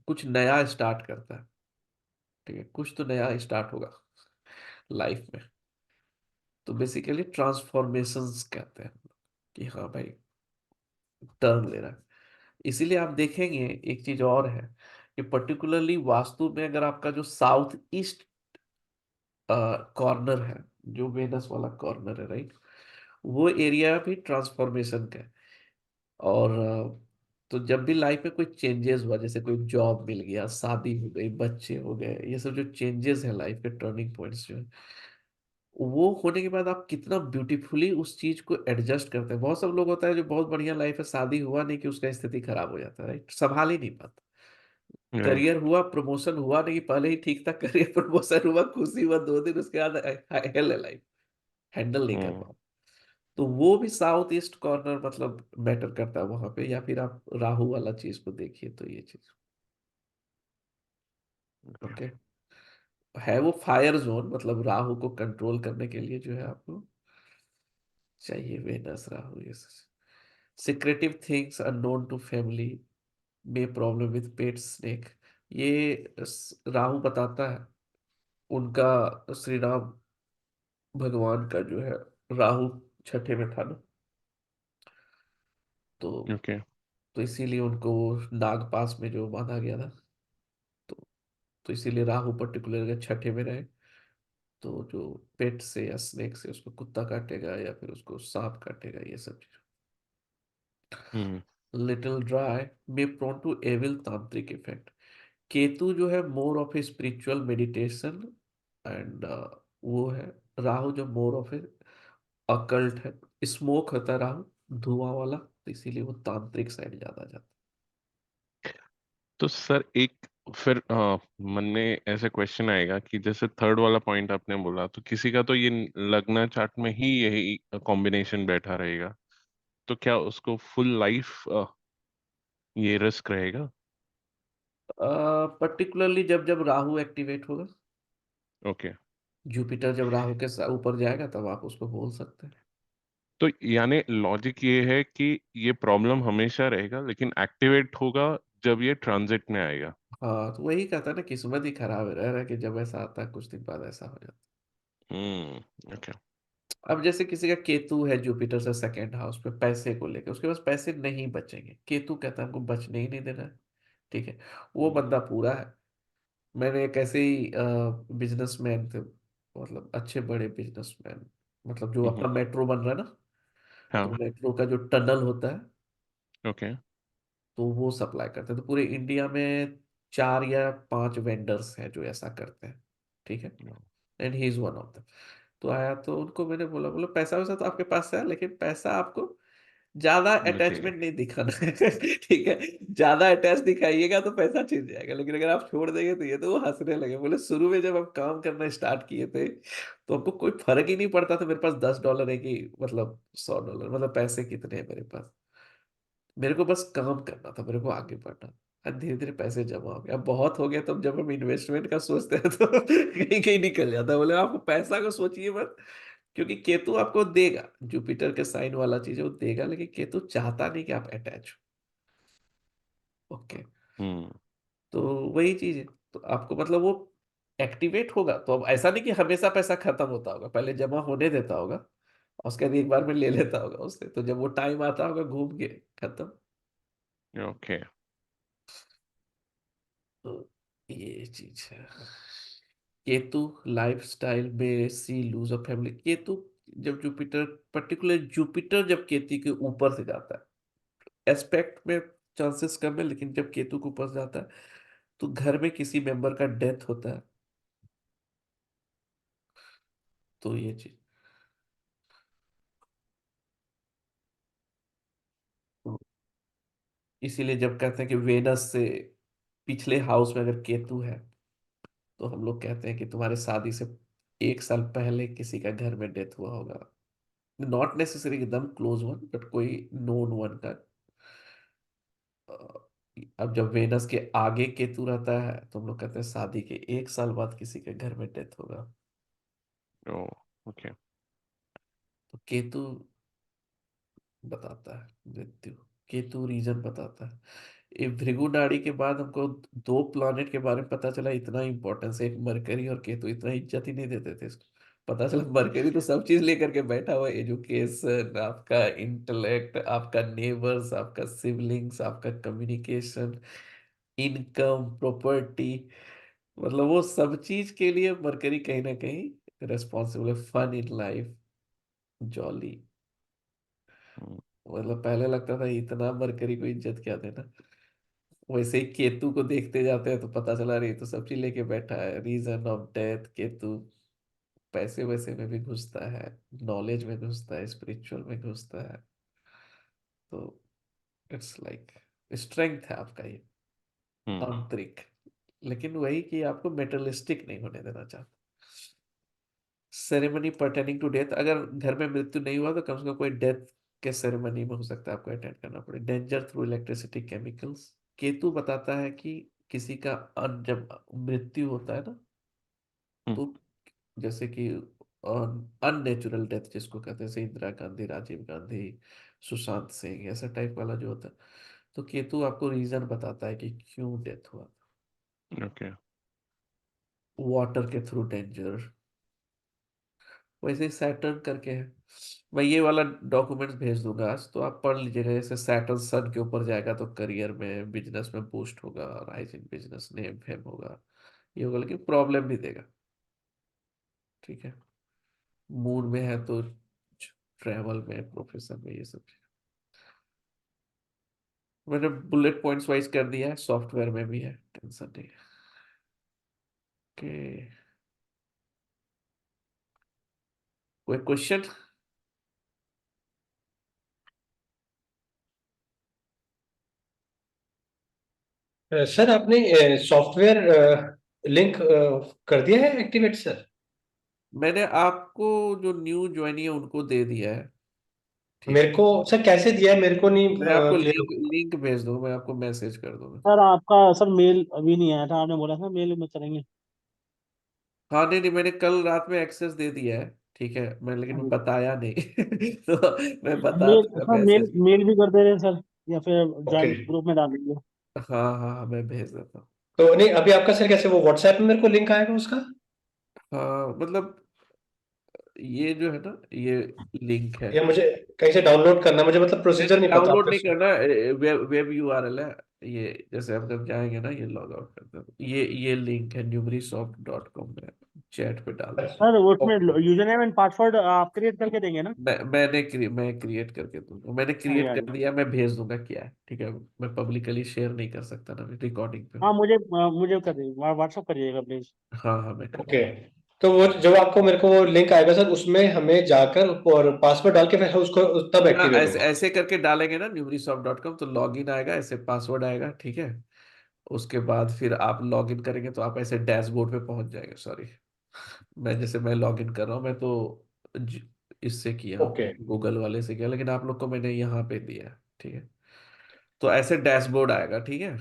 S1: कुछ नया स्टार्ट करता है। ठीक है, कुछ तो नया स्टार्ट होगा लाइफ में। तो बेसिकली ट्रांसफॉर्मेशंस कहते हैं कि हाँ भाई टर्न ले रहा है। इसीलिए आप देखेंगे एक चीज और है कि पर्टिकुलरली वास्तु में अगर आपका जो साउथ ईस्ट कॉर्नर है, जो वेनस वाला कॉर्नर है, राइट, वो एरिया भी ट्रांसफॉर्मेशन का है। और तो जब भी लाइफ में कोई चेंजेस हुआ, जैसे कोई जॉब मिल गया, शादी हो गई, बच्चे हो गए, ये सब जो चेंजेस है लाइफ के टर्निंग पॉइंट्स जो है, वो होने के बाद आप कितना ब्यूटीफुली उस चीज को एडजस्ट करते हैं। बहुत सब लोग होता है जो बहुत बढ़िया लाइफ है, शादी हुआ नहीं कि उसका स्थिति खराब हो जाता है, राइट, संभाल ही नहीं पाता।
S3: राइट।
S1: करियर हुआ, प्रमोशन हुआ नहीं, पहले ही ठीक था करियर, प्रमोशन हुआ, खुशी हुआ 2 दिन, उसके बाद हेल है लाइफ, हैंडल नहीं कर
S3: हम्म।
S1: पाओ। तो वो भी साउथ ईस्ट कॉर्नर मतलब मैटर करता है वहां पे। या फिर आप राहु वाला चीज को देखिए तो ये चीज, ओके, है वो फायर जोन, मतलब राहु को कंट्रोल करने के लिए जो है आपको चाहिए वेनस राहु ये। Secretive things unknown to family, may problem with pet snake। ये राहु बताता है उनका, श्री राम भगवान का जो है राहु छठे में था ना, तो
S3: ओके।
S1: तो इसीलिए उनको वो नागपास में जो बांधा गया था। तो तो इसीलिए राहु पर्टिकुलर छठे में रहे। तो जो पेट से या स्नेक से उसको कुत्ता काटेगा या फिर उसको सांप काटेगा, ये सब चीज।
S3: Hmm.
S1: Little dry, may prone to evil tantric effect. Ketu जो है more of a spiritual meditation and वो है। राहु जो मोर ऑफ ए अकल्ट है, स्मोक होता है राहु, धुआं वाला, तो इसीलिए वो तांत्रिक साइड ज्यादा जाता
S3: तो सर एक फिर मन में ऐसे क्वेश्चन आएगा कि जैसे थर्ड वाला पॉइंट आपने बोला, तो किसी का तो ये लग्न चार्ट में ही यही कॉम्बिनेशन बैठा रहेगा, तो क्या उसको फुल लाइफ ये रिस्क रहेगा?
S1: है। पर्टिकुलरली जब जब राहु एक्टिवेट होगा,
S3: ओके।
S1: जुपिटर जब राहु के ऊपर जाएगा तब आप उसको बोल सकते हैं।
S3: तो यानी लॉजिक ये है कि ये प्रॉब्लम हमेशा रहेगा, लेकिन एक्टिवेट होगा जब ये ट्रांजिट में आएगा।
S1: हाँ, तो वही कहता है ना, किस्मत ही खराब है, रह रहा है कि जब ऐसा आता है कुछ दिन बाद ऐसा हो जाता
S3: ओके।
S1: है। अब जैसे किसी का केतु है जुपिटर से सेकेंड हाउस पे, पैसे को लेकर उसके पास पैसे नहीं बचेंगे, केतु कहता है हमको बचने ही नहीं देना है। ठीक है, वो बंदा पूरा है। मैंने एक ऐसे ही बिजनेसमैन थे, मतलब अच्छे बड़े बिजनेसमैन, मतलब जो
S3: हम्म।
S1: अपना मेट्रो बन रहा है ना, तो
S3: हाँ।
S1: मेट्रो का जो टनल होता है
S3: ओके।
S1: तो वो सप्लाई करते हैं। तो पूरे इंडिया में 4 या 5 वेंडर्स हैं जो ऐसा करते हैं। ठीक है, and he is one of them। तो आया तो उनको मैंने बोला, बोला पैसा वैसा तो आपके पास है, लेकिन पैसा आपको ज्यादा
S3: बचेगा।
S1: अटैचमेंट नहीं दिखाना है। ठीक है, ज्यादा अटैच दिखाइएगा तो पैसा छिन जाएगा, लेकिन अगर आप छोड़ देंगे तो ये, तो वो हंसने लगे। बोले शुरू में जब हम काम करना स्टार्ट किए थे तो हमको कोई फर्क ही नहीं पड़ता था मेरे पास $10 है कि मतलब $100, मतलब पैसे कितने हैं मेरे पास, मेरे को बस काम करना था, मेरे को आगे बढ़ना। और धीरे धीरे पैसे जमा हो गए, अब बहुत हो गया, तब जब हम इन्वेस्टमेंट का सोचते हैं तो कहीं कहीं निकल जाता है। बोले आप पैसा को सोचिए मत, क्योंकि केतु आपको देगा, जुपिटर के साइन वाला चीज है वो देगा, लेकिन केतु चाहता नहीं कि आप अटैच हो। ओके,
S3: हम्म।
S1: तो वही चीज है। तो आपको मतलब वो एक्टिवेट होगा तो अब ऐसा नहीं कि हमेशा पैसा खत्म होता होगा, पहले जमा होने देता होगा, और उसका एक बार में ले लेता होगा उससे, तो जब वो टाइम आता होगा घूम के खत्म।
S3: ओके।
S1: तो ये चीज है। केतु लाइफस्टाइल में सी लूज अ फैमिली। केतु जब जुपिटर, पर्टिकुलर जुपिटर जब केतु के ऊपर से जाता है, एस्पेक्ट में चांसेस कम है, लेकिन जब केतु के ऊपर से जाता है तो घर में किसी मेंबर का डेथ होता है। तो ये चीज, तो इसीलिए जब कहते हैं कि वेनस से पिछले हाउस में अगर केतु है, तो हम लोग कहते हैं कि तुम्हारे शादी से 1 साल पहले किसी का घर में डेथ हुआ होगा। नॉट नेसेसरी एकदम क्लोज वन, बट कोई नोन वन का। अ, अब जब वेनस के आगे केतु रहता है तो हम लोग कहते हैं शादी के 1 साल बाद किसी के घर में डेथ होगा।
S3: ओ, ओके।
S1: तो केतु बताता है मृत्यु, केतु रीजन बताता है। ये भृगु नाड़ी के बाद हमको 2 प्लैनेट के बारे में पता चला, इतना इंपॉर्टेंस है। एक मरकरी और केतु, इतना इज्जत ही नहीं देते थे इसको। पता चला मरकरी तो सब चीज लेकर के बैठा हुआ है, एजुकेशन, आपका इंटेलेक्ट, आपका नेबर्स, आपका सिबलिंग्स, आपका कम्युनिकेशन, इनकम, प्रॉपर्टी। मतलब वो सब चीज के लिए मरकरी कहीं ना कहीं रेस्पॉन्सिबल है। Fun in life, jolly.
S3: Hmm,
S1: मतलब पहले लगता था इतना मरकरी को इज्जत क्या देना, वैसे ही केतु को देखते जाते हैं तो पता चला रही तो सब चीज लेके बैठा है। Reason of death Ketu. पैसे वैसे में भी घुसता है, नॉलेज में घुसता है, स्पिरिचुअल में घुसता है। तो इट्स लाइक स्ट्रेंथ है आपका ये,
S3: हम्म,
S1: आंतरिक। लेकिन वही कि आपको मेटलिस्टिक नहीं होने देना चाहता। सेरेमनी पर्टेनिंग टू डेथ, अगर घर में मृत्यु नहीं हुआ तो कम से कम कोई डेथ के सेरेमनी में हो सकता है आपको अटेंड करना पड़े। Danger through electricity chemicals. Ketu बताता है कि किसी का जब मृत्यु होता है ना,
S3: हम्म,
S1: तो जैसे कि अननेचुरल डेथ जिसको कहते हैं, जैसे इंदिरा गांधी, राजीव गांधी, सुशांत सिंह, ऐसा टाइप वाला जो होता है, तो केतु आपको रीजन बताता है कि क्यों डेथ हुआ।
S3: ओके।
S1: वाटर के थ्रू डेंजर। वैसे ही सैटर्न करके है। मैं ये वाला डॉक्यूमेंट्स भेज दूंगा आज, तो आप पढ़ लीजिएगा। जैसे सैटर्न सन के ऊपर जाएगा तो करियर में, बिजनेस में बूस्ट होगा, rise in business, name fame होगा, ये होगा, लेकिन प्रॉब्लम भी देगा। ठीक है। मूड में है तो ट्रैवल में, प्रोफेशन में, ये सब चीज़। मैंने बुलेट पॉइंट्स वाइज कर दिया है, सॉफ्टवेयर में भी है, टेंशन नहीं है। ओके, कोई क्वेश्चन?
S2: सर आपने सॉफ्टवेयर लिंक कर दिया है एक्टिवेट सर?
S1: मैंने आपको जो न्यू ज्वाइन है उनको दे दिया है। ठीक
S2: मेरे
S1: है,
S2: को सर कैसे दिया है मेरे को नहीं
S1: मैं आपको
S2: क्लियर।
S1: लिंक लिंक भेज दूंगा, मैं आपको मैसेज कर दूंगा।
S5: सर आपका सर मेल अभी नहीं आया था, आपने बोला था मेल में करेंगे।
S1: हाँ नहीं नहीं, मैंने कल रात में एक्सेस दे दिया है। ठीक है, मैं लेकिन मैं
S5: हाँ,
S1: बताया नहीं तो मैं बता
S5: मेल
S1: दूंगा
S5: सर मेल
S1: मैसेज।
S5: मेल भी कर दे रहे हैं सर, या फिर
S2: ओके।
S5: ज्वाइन ग्रुप में डाल दीजिए।
S1: हाँ हाँ हाँ, मैं भेज देता हूँ।
S2: तो नहीं अभी आपका सर कैसे वो व्हाट्सएप में मेरे को लिंक आएगा उसका?
S1: हाँ मतलब ये जो है ना, ये लिंक है।
S2: या मुझे कहीं से डाउनलोड करना, मुझे मतलब
S1: नहीं
S2: प्रोसीजर
S1: नहीं,
S2: नहीं पता
S1: डाउनलोड
S2: आपका।
S1: नहीं करना, वेब यूआरएल है। ये जैसे हम जब जाएंगे ना, ये लॉग आउट करते हैं, ये लिंक है numericsoft.com में, चैट पे डाल दीजिए।
S5: सर वो उसमें
S2: okay.
S5: User name and password आप क्रिएट करके देंगे ना?
S1: मैं क्रिएट करके दूंगा, मैंने
S5: हाँ जी,
S1: क्रिएट
S5: हाँ
S1: कर
S5: जी।
S1: दिया, मैं भेज दूंगा क्या है। ठीक है, मैं पब्लिकली शेयर नहीं कर सकता ना, रिकॉर्डिंग पे
S5: हाँ,
S1: हूँ।
S5: मुझे कर दीजिए, व्हाट्सअप करिएगा प्लीज।
S1: हाँ हाँ, मैं कर
S2: ओके।
S1: दूंगा।
S2: तो वो जब आपको मेरे को वो लिंक आएगा सर, उसमें हमें जाकर और पासवर्ड डाल के फिर उसको तब
S1: हाँ,
S2: एक्टिवेट
S1: ऐसे
S2: होगा?
S1: ऐसे करके डालेंगे ना numericsoft.com, तो लॉगिन आएगा, ऐसे पासवर्ड आएगा। ठीक है, उसके बाद फिर आप लॉगिन करेंगे तो आप ऐसे डैशबोर्ड पे पहुंच जाएंगे। सॉरी, मैं लॉगिन कर रहा हूँ, मैं तो ज- इससे किया हूँ,
S2: ओके।
S1: गूगल वाले से किया, लेकिन आप लोग को मैंने यहाँ पे दिया है। ठीक है, तो ऐसे डैशबोर्ड आएगा। ठीक है,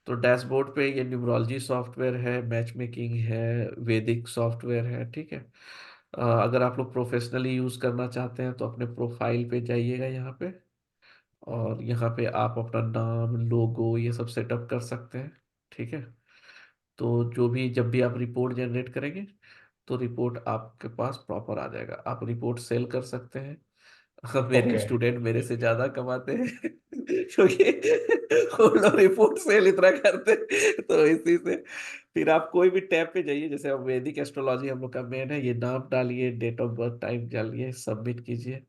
S1: तो डैशबोर्ड पे ये न्यूमरोलॉजी सॉफ्टवेयर है, मैच मेकिंग है, वैदिक सॉफ्टवेयर है। ठीक है, अगर आप लोग प्रोफेशनली यूज करना चाहते हैं तो अपने प्रोफाइल पे जाइएगा यहाँ पे, और यहाँ पे आप अपना नाम, लोगो, ये सब सेटअप कर सकते हैं। ठीक है, तो जो भी जब भी आप रिपोर्ट जनरेट करेंगे तो रिपोर्ट आपके पास प्रॉपर आ जाएगा। आप रिपोर्ट सेल कर सकते हैं। मेरे
S2: ओके
S1: स्टूडेंट मेरे से ज्यादा कमाते हैं क्योंकि वो लोग रिपोर्ट सेल इतना करते हैं। तो इसी से फिर आप कोई भी टैब पे जाइए, जैसे अब वैदिक एस्ट्रोलॉजी हम लोग का मेन है, ये नाम डालिए, डेट ऑफ बर्थ टाइम डालिए, सबमिट कीजिए।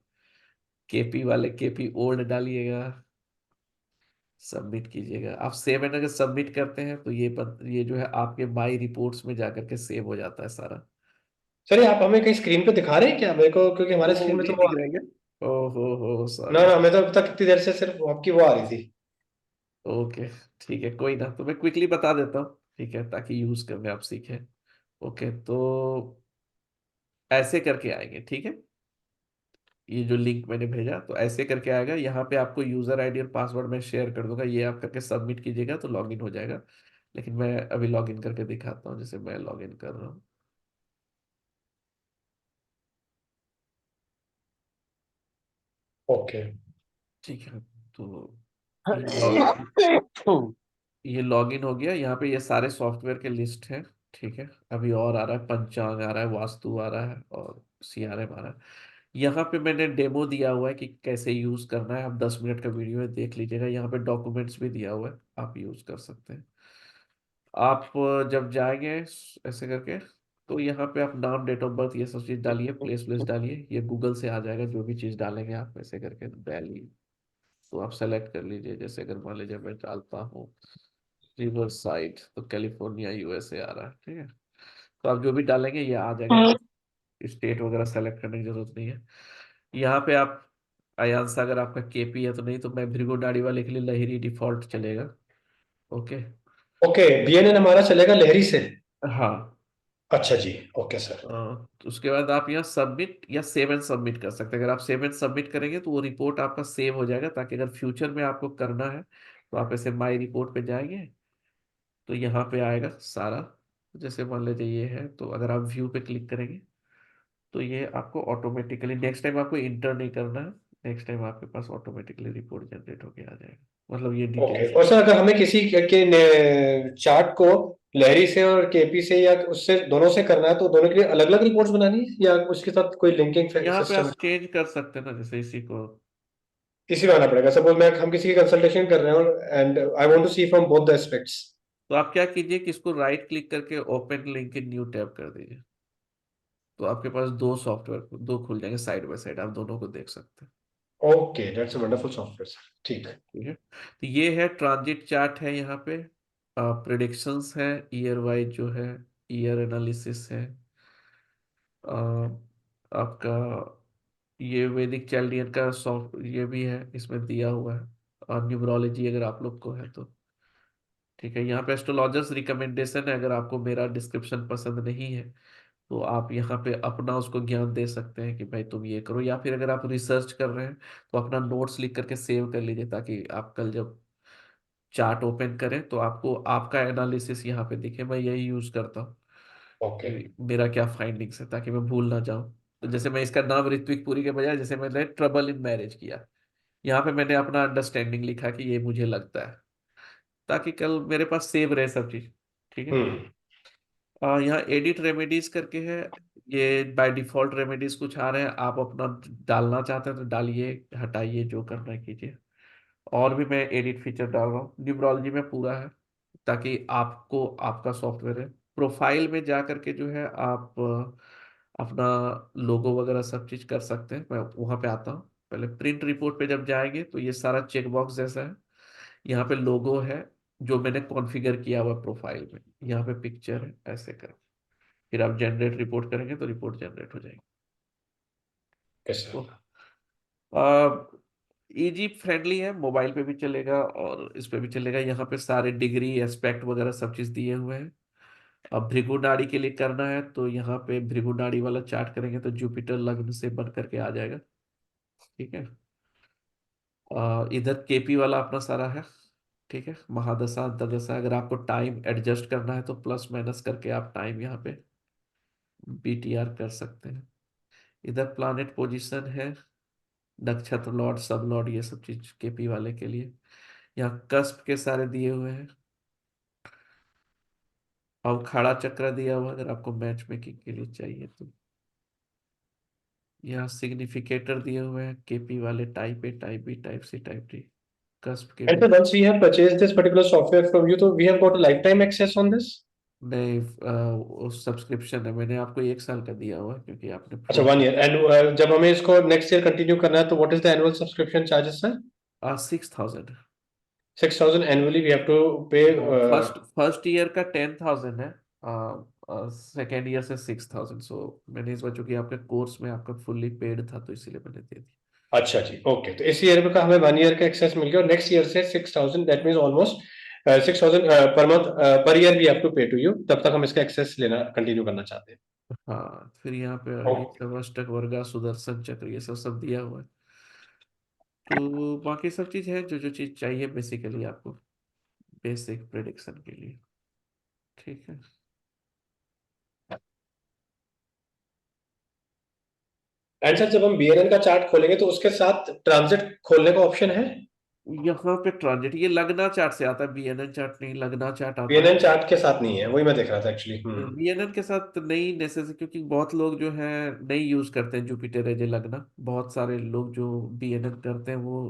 S1: केपी वाले केपी ओल्ड डालिएगा, सबमिट कीजिएगा। आप सेव एंड अगर सबमिट करते हैं तो ये जो है आपके माई रिपोर्ट्स में जाकर के सेव हो जाता है सारा।
S2: सर, ये आप हमें कहीं स्क्रीन पे दिखा रहे हैं क्या मेरे को, क्योंकि हमारे
S1: वो
S2: स्क्रीन में तो
S1: नहीं
S2: वो
S1: दिख रहा है क्या? ओहो
S2: ना
S1: सॉरी।
S2: ना, हमें तो अब तक इतनी देर से सिर्फ आपकी वो आ रही थी।
S1: ओके, ठीक है, कोई ना, तो मैं क्विकली बता देता हूँ, ठीक है, ताकि यूज करने आप सीखें। ओके, तो ऐसे करके आएंगे, ठीक है। ये जो लिंक मैंने भेजा तो ऐसे करके आएगा। यहाँ पे आपको यूजर आईडी और पासवर्ड मैं शेयर कर दूंगा, ये आप करके सबमिट कीजिएगा तो लॉगिन हो जाएगा। लेकिन मैं अभी लॉगिन करके दिखाता हूँ, जैसे मैं लॉगिन कर रहा हूँ।
S2: ओके।
S1: ठीक है, तो ये लॉग ये लॉगिन हो गया। यहाँ पे ये सारे सॉफ्टवेयर के लिस्ट है, ठीक है। अभी और आ रहा है, पंचांग आ रहा है, वास्तु आ रहा है, और सीआरएम आ रहा है। यहाँ पे मैंने डेमो दिया हुआ है कि कैसे यूज करना है। आप 10 मिनट का वीडियो है, देख लीजिएगा। यहाँ पे डॉक्यूमेंट्स भी दिया हुआ है, आप यूज कर सकते हैं। आप जब जाएंगे ऐसे करके, तो यहाँ पे आप नाम, डेट ऑफ बर्थ, ये सब चीज डालिए, प्लेस प्लेस डालिए। ये गूगल से आ जाएगा, जो भी चीज डालेंगे आप ऐसे करके दिल्ली। तो आप सेलेक्ट कर लीजिए, जैसे अगर मान लीजिए मैं डालता हूँ रिवर साइड, तो कैलिफोर्निया यूएसए आ रहा है, ठीक है। तो आप जो भी डालेंगे ये आ जाएगा। स्टेट वगैरह सेलेक्ट करने की जरूरत नहीं है। यहाँ पे आप अयान सागर आपका केपी है तो नहीं, तो मैं भृगु नाड़ी वाले के लिए लहरी डिफॉल्ट चलेगा। ओके।
S2: ओके, बीएनएन हमारा चलेगा लहरी से।
S1: हाँ।
S2: अच्छा जी। Okay sir.
S1: तो उसके बाद आप यहाँ सबमिट या सेव एंड सबमिट कर सकते हैं। अगर आप सेव एंड सबमिट करेंगे तो वो रिपोर्ट आपका सेव हो जाएगा, ताकि अगर फ्यूचर में आपको करना है तो आप ऐसे माई रिपोर्ट पे जाएंगे तो यहाँ पे आएगा सारा। जैसे मान लीजिए ये है, तो अगर आप व्यू पे क्लिक करेंगे तो ये आपको ऑटोमेटिकली, नेक्स्ट टाइम आपको इंटर नहीं करना है, नेक्स्ट टाइम आपके पास ऑटोमेटिकली रिपोर्ट जनरेट होके आ जाएगा। मतलब ये
S2: ओके,
S1: डिटेल्स
S2: और
S1: है।
S2: सर अगर हमें किसी के चार्ट को लहरी से और केपी से या उससे दोनों से करना है, तो दोनों के लिए अलग अलग रिपोर्ट्स बनानी है या उसके साथ कोई लिंकिंग
S1: यहाँ पे
S2: सिस्टम है?
S1: आप चेंज कर सकते हैं ना, जैसे इसी को।
S2: इसी में आना पड़ेगा। सपोज मैं हम किसी की कंसल्टेशन कर रहे हैं and I want to see from both the aspects.
S1: तो आप क्या कीजिए कि इसको राइट क्लिक करके open link in new tab कर दीजिए। तो आपके पास दो सॉफ्टवेयर, दो खुल जाएंगे साइड बाय साइड, आप दोनों को देख सकते हैं।
S2: Okay, that's a wonderful software sir. ठीक है।
S1: ठीक है, तो ये है ट्रांजिट चार्ट है। यहाँ पे प्रिडिक्शंस है, ईयर वाइज जो है, ईयर एनालिसिस है। आपका ये वैदिक चैल्डियन का सॉफ्ट ये भी है, इसमें दिया हुआ है। और न्यूमरोलॉजी अगर आप लोग को है तो ठीक है। यहाँ पे एस्ट्रोलॉजर्स रिकमेंडेशन है, अगर आपको मेरा डिस्क्रिप्शन पसंद नहीं है तो आप यहाँ पे अपना उसको ज्ञान दे सकते हैं कि भाई तुम ये करो। या फिर अगर आप रिसर्च कर रहे हैं तो अपना नोट्स लिख करके सेव कर लीजिए, ताकि आप कल जब चार्ट ओपन करें तो आपको आपका एनालिसिस यहाँ पे दिखे। मैं यही यूज करता हूँ
S2: ओके।
S1: कि मेरा क्या फाइंडिंग्स है, ताकि मैं भूल ना जाऊं। तो जैसे मैं इसका नाम ऋत्विक पुरी के बजाय जैसे मैंने ट्रबल इन मैरिज किया, यहाँ पे मैंने अपना अंडरस्टैंडिंग लिखा कि ये मुझे लगता है, ताकि कल मेरे पास सेव रहे सब चीज। ठीक है।
S2: हम्म।
S1: यहाँ एडिट रेमेडीज करके है। ये बाय डिफॉल्ट रेमेडीज कुछ आ रहे हैं, आप अपना डालना चाहते हैं तो डालिए, हटाइए, जो करना है कीजिए। और भी मैं एडिट फीचर डाल रहा हूँ, न्यूमरोलॉजी में पूरा है, ताकि आपको आपका सॉफ्टवेयर है। प्रोफाइल में जा करके जो है आप अपना लोगो वगैरह सब चीज कर सकते हैं। मैं वहां पे आता हूँ, पहले प्रिंट रिपोर्ट पे जब जाएंगे तो ये सारा चेक बॉक्स जैसा है। यहाँ पे लोगो है जो मैंने कॉन्फ़िगर किया हुआ प्रोफाइल में, यहाँ पे पिक्चर है, ऐसे कर फिर आप जनरेट रिपोर्ट करेंगे तो रिपोर्ट जनरेट हो जाएगी।
S2: कैसे?
S1: तो इजी फ्रेंडली है, मोबाइल पे भी चलेगा और इस पे भी चलेगा। यहाँ पे सारे डिग्री एस्पेक्ट वगैरह सब चीज दिए हुए हैं। अब भृगु नाड़ी के लिए करना है तो यहाँ पे भृगु नाड़ी वाला चार्ट करेंगे तो जुपिटर लग्न से बन करके आ जाएगा। ठीक है। इधर केपी वाला अपना सारा है। ठीक है, महादशा अंतरदशा, अगर आपको टाइम एडजस्ट करना है तो प्लस माइनस करके आप टाइम यहाँ पे बीटीआर कर सकते हैं। इधर प्लानेट पोजीशन है, नक्षत्र लॉर्ड, सब लॉर्ड, ये सब चीज केपी वाले के लिए। यहाँ कस्प के सारे दिए हुए हैं। और खड़ा चक्र दिया हुआ अगर आपको मैच मेकिंग के लिए चाहिए तो। यहाँ सिग्निफिकेटर दिए हुए हैं, केपी वाले, type A, type B, type C, type D, cusp के
S2: And so once we have purchased this particular software from you, so we have got a lifetime access on this?
S1: नहीं, उस सब्सक्रिप्शन है, मैंने आपको 1 साल का दिया हुआ है क्योंकि आपने
S2: अच्छा,
S1: प्रो
S2: 1 year. And जब हमें इसको नेक्स्ट ईयर कंटिन्यू करना है तो what is the annual subscription charges sir?
S1: 6,000।
S2: 6,000 annually we have to pay.
S1: First first year का 10,000 है, सेकेंड ईयर से 6,000। सो मैंने इस बार चूंकि आपके कोर्स में आपका फुल्ली पेड था तो इसीलिए मैंने दे दी।
S2: अच्छा जी, ओके, तो इस ईयर का हमें 1 ईयर का एक्सेस मिल गया और नेक्स्ट ईयर से 6,000, that means almost 6,000 per month, per year we have to pay to you. तब तक हम इसका एक्सेस लेना कंटिन्यू करना चाहते हैं।
S1: हाँ, फिर यहाँ पे ये
S2: ओके,
S1: सब अष्टक वर्गा, सुदर्शन चक्र, ये सब सब दिया हुआ है। तो बाकी सब चीज है जो जो चीज चाहिए बेसिकली आपको बेसिक प्रिडिक्शन के लिए। ठीक है।
S2: एंड सर जब हम बीएनएन का चार्ट खोलेंगे तो उसके साथ ट्रांजिट खोलने का ऑप्शन है?
S1: यहाँ पे ट्रांजिट ये लगना चार्ट से आता है, बीएनएन चार्ट नहीं, लगना चार्ट आता है।
S2: बीएनएन चार्ट के साथ नहीं है, वही मैं देख रहा था एक्चुअली।
S1: बीएनएन के साथ नहीं नेसेसरी, क्योंकि बहुत लोग जो है नहीं यूज करते हैं जुपिटर एज ए लगना। बहुत सारे लोग जो बीएनएन करते हैं वो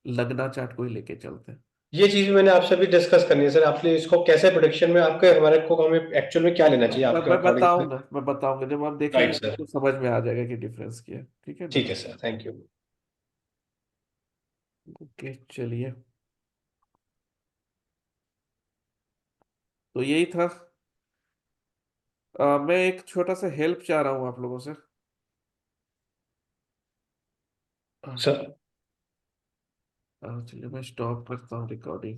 S1: लगना चार्ट को ही लेके चलते हैं।
S2: ये चीज भी मैंने आपसे भी डिस्कस करनी है सर, आपने इसको कैसे प्रोडिक्शन में आपके हमारे को हमें एक्चुअल में क्या लेना चाहिए
S1: मैं
S2: आपके
S1: मैं
S2: अकॉर्डिंग?
S1: बताऊंगा, मैं बताऊंगा जब आप देखेंगे
S2: राइट सर,
S1: आपको समझ में आ जाएगा कि डिफरेंस क्या है। ठीक है ना।
S2: ठीक है सर, थैंक यू।
S1: ओके, चलिए, तो यही था। मैं एक छोटा सा हेल्प चाह रहा हूँ आप लोगों से।
S2: सर
S1: चलिए मैं स्टॉप करता हूँ रिकॉर्डिंग।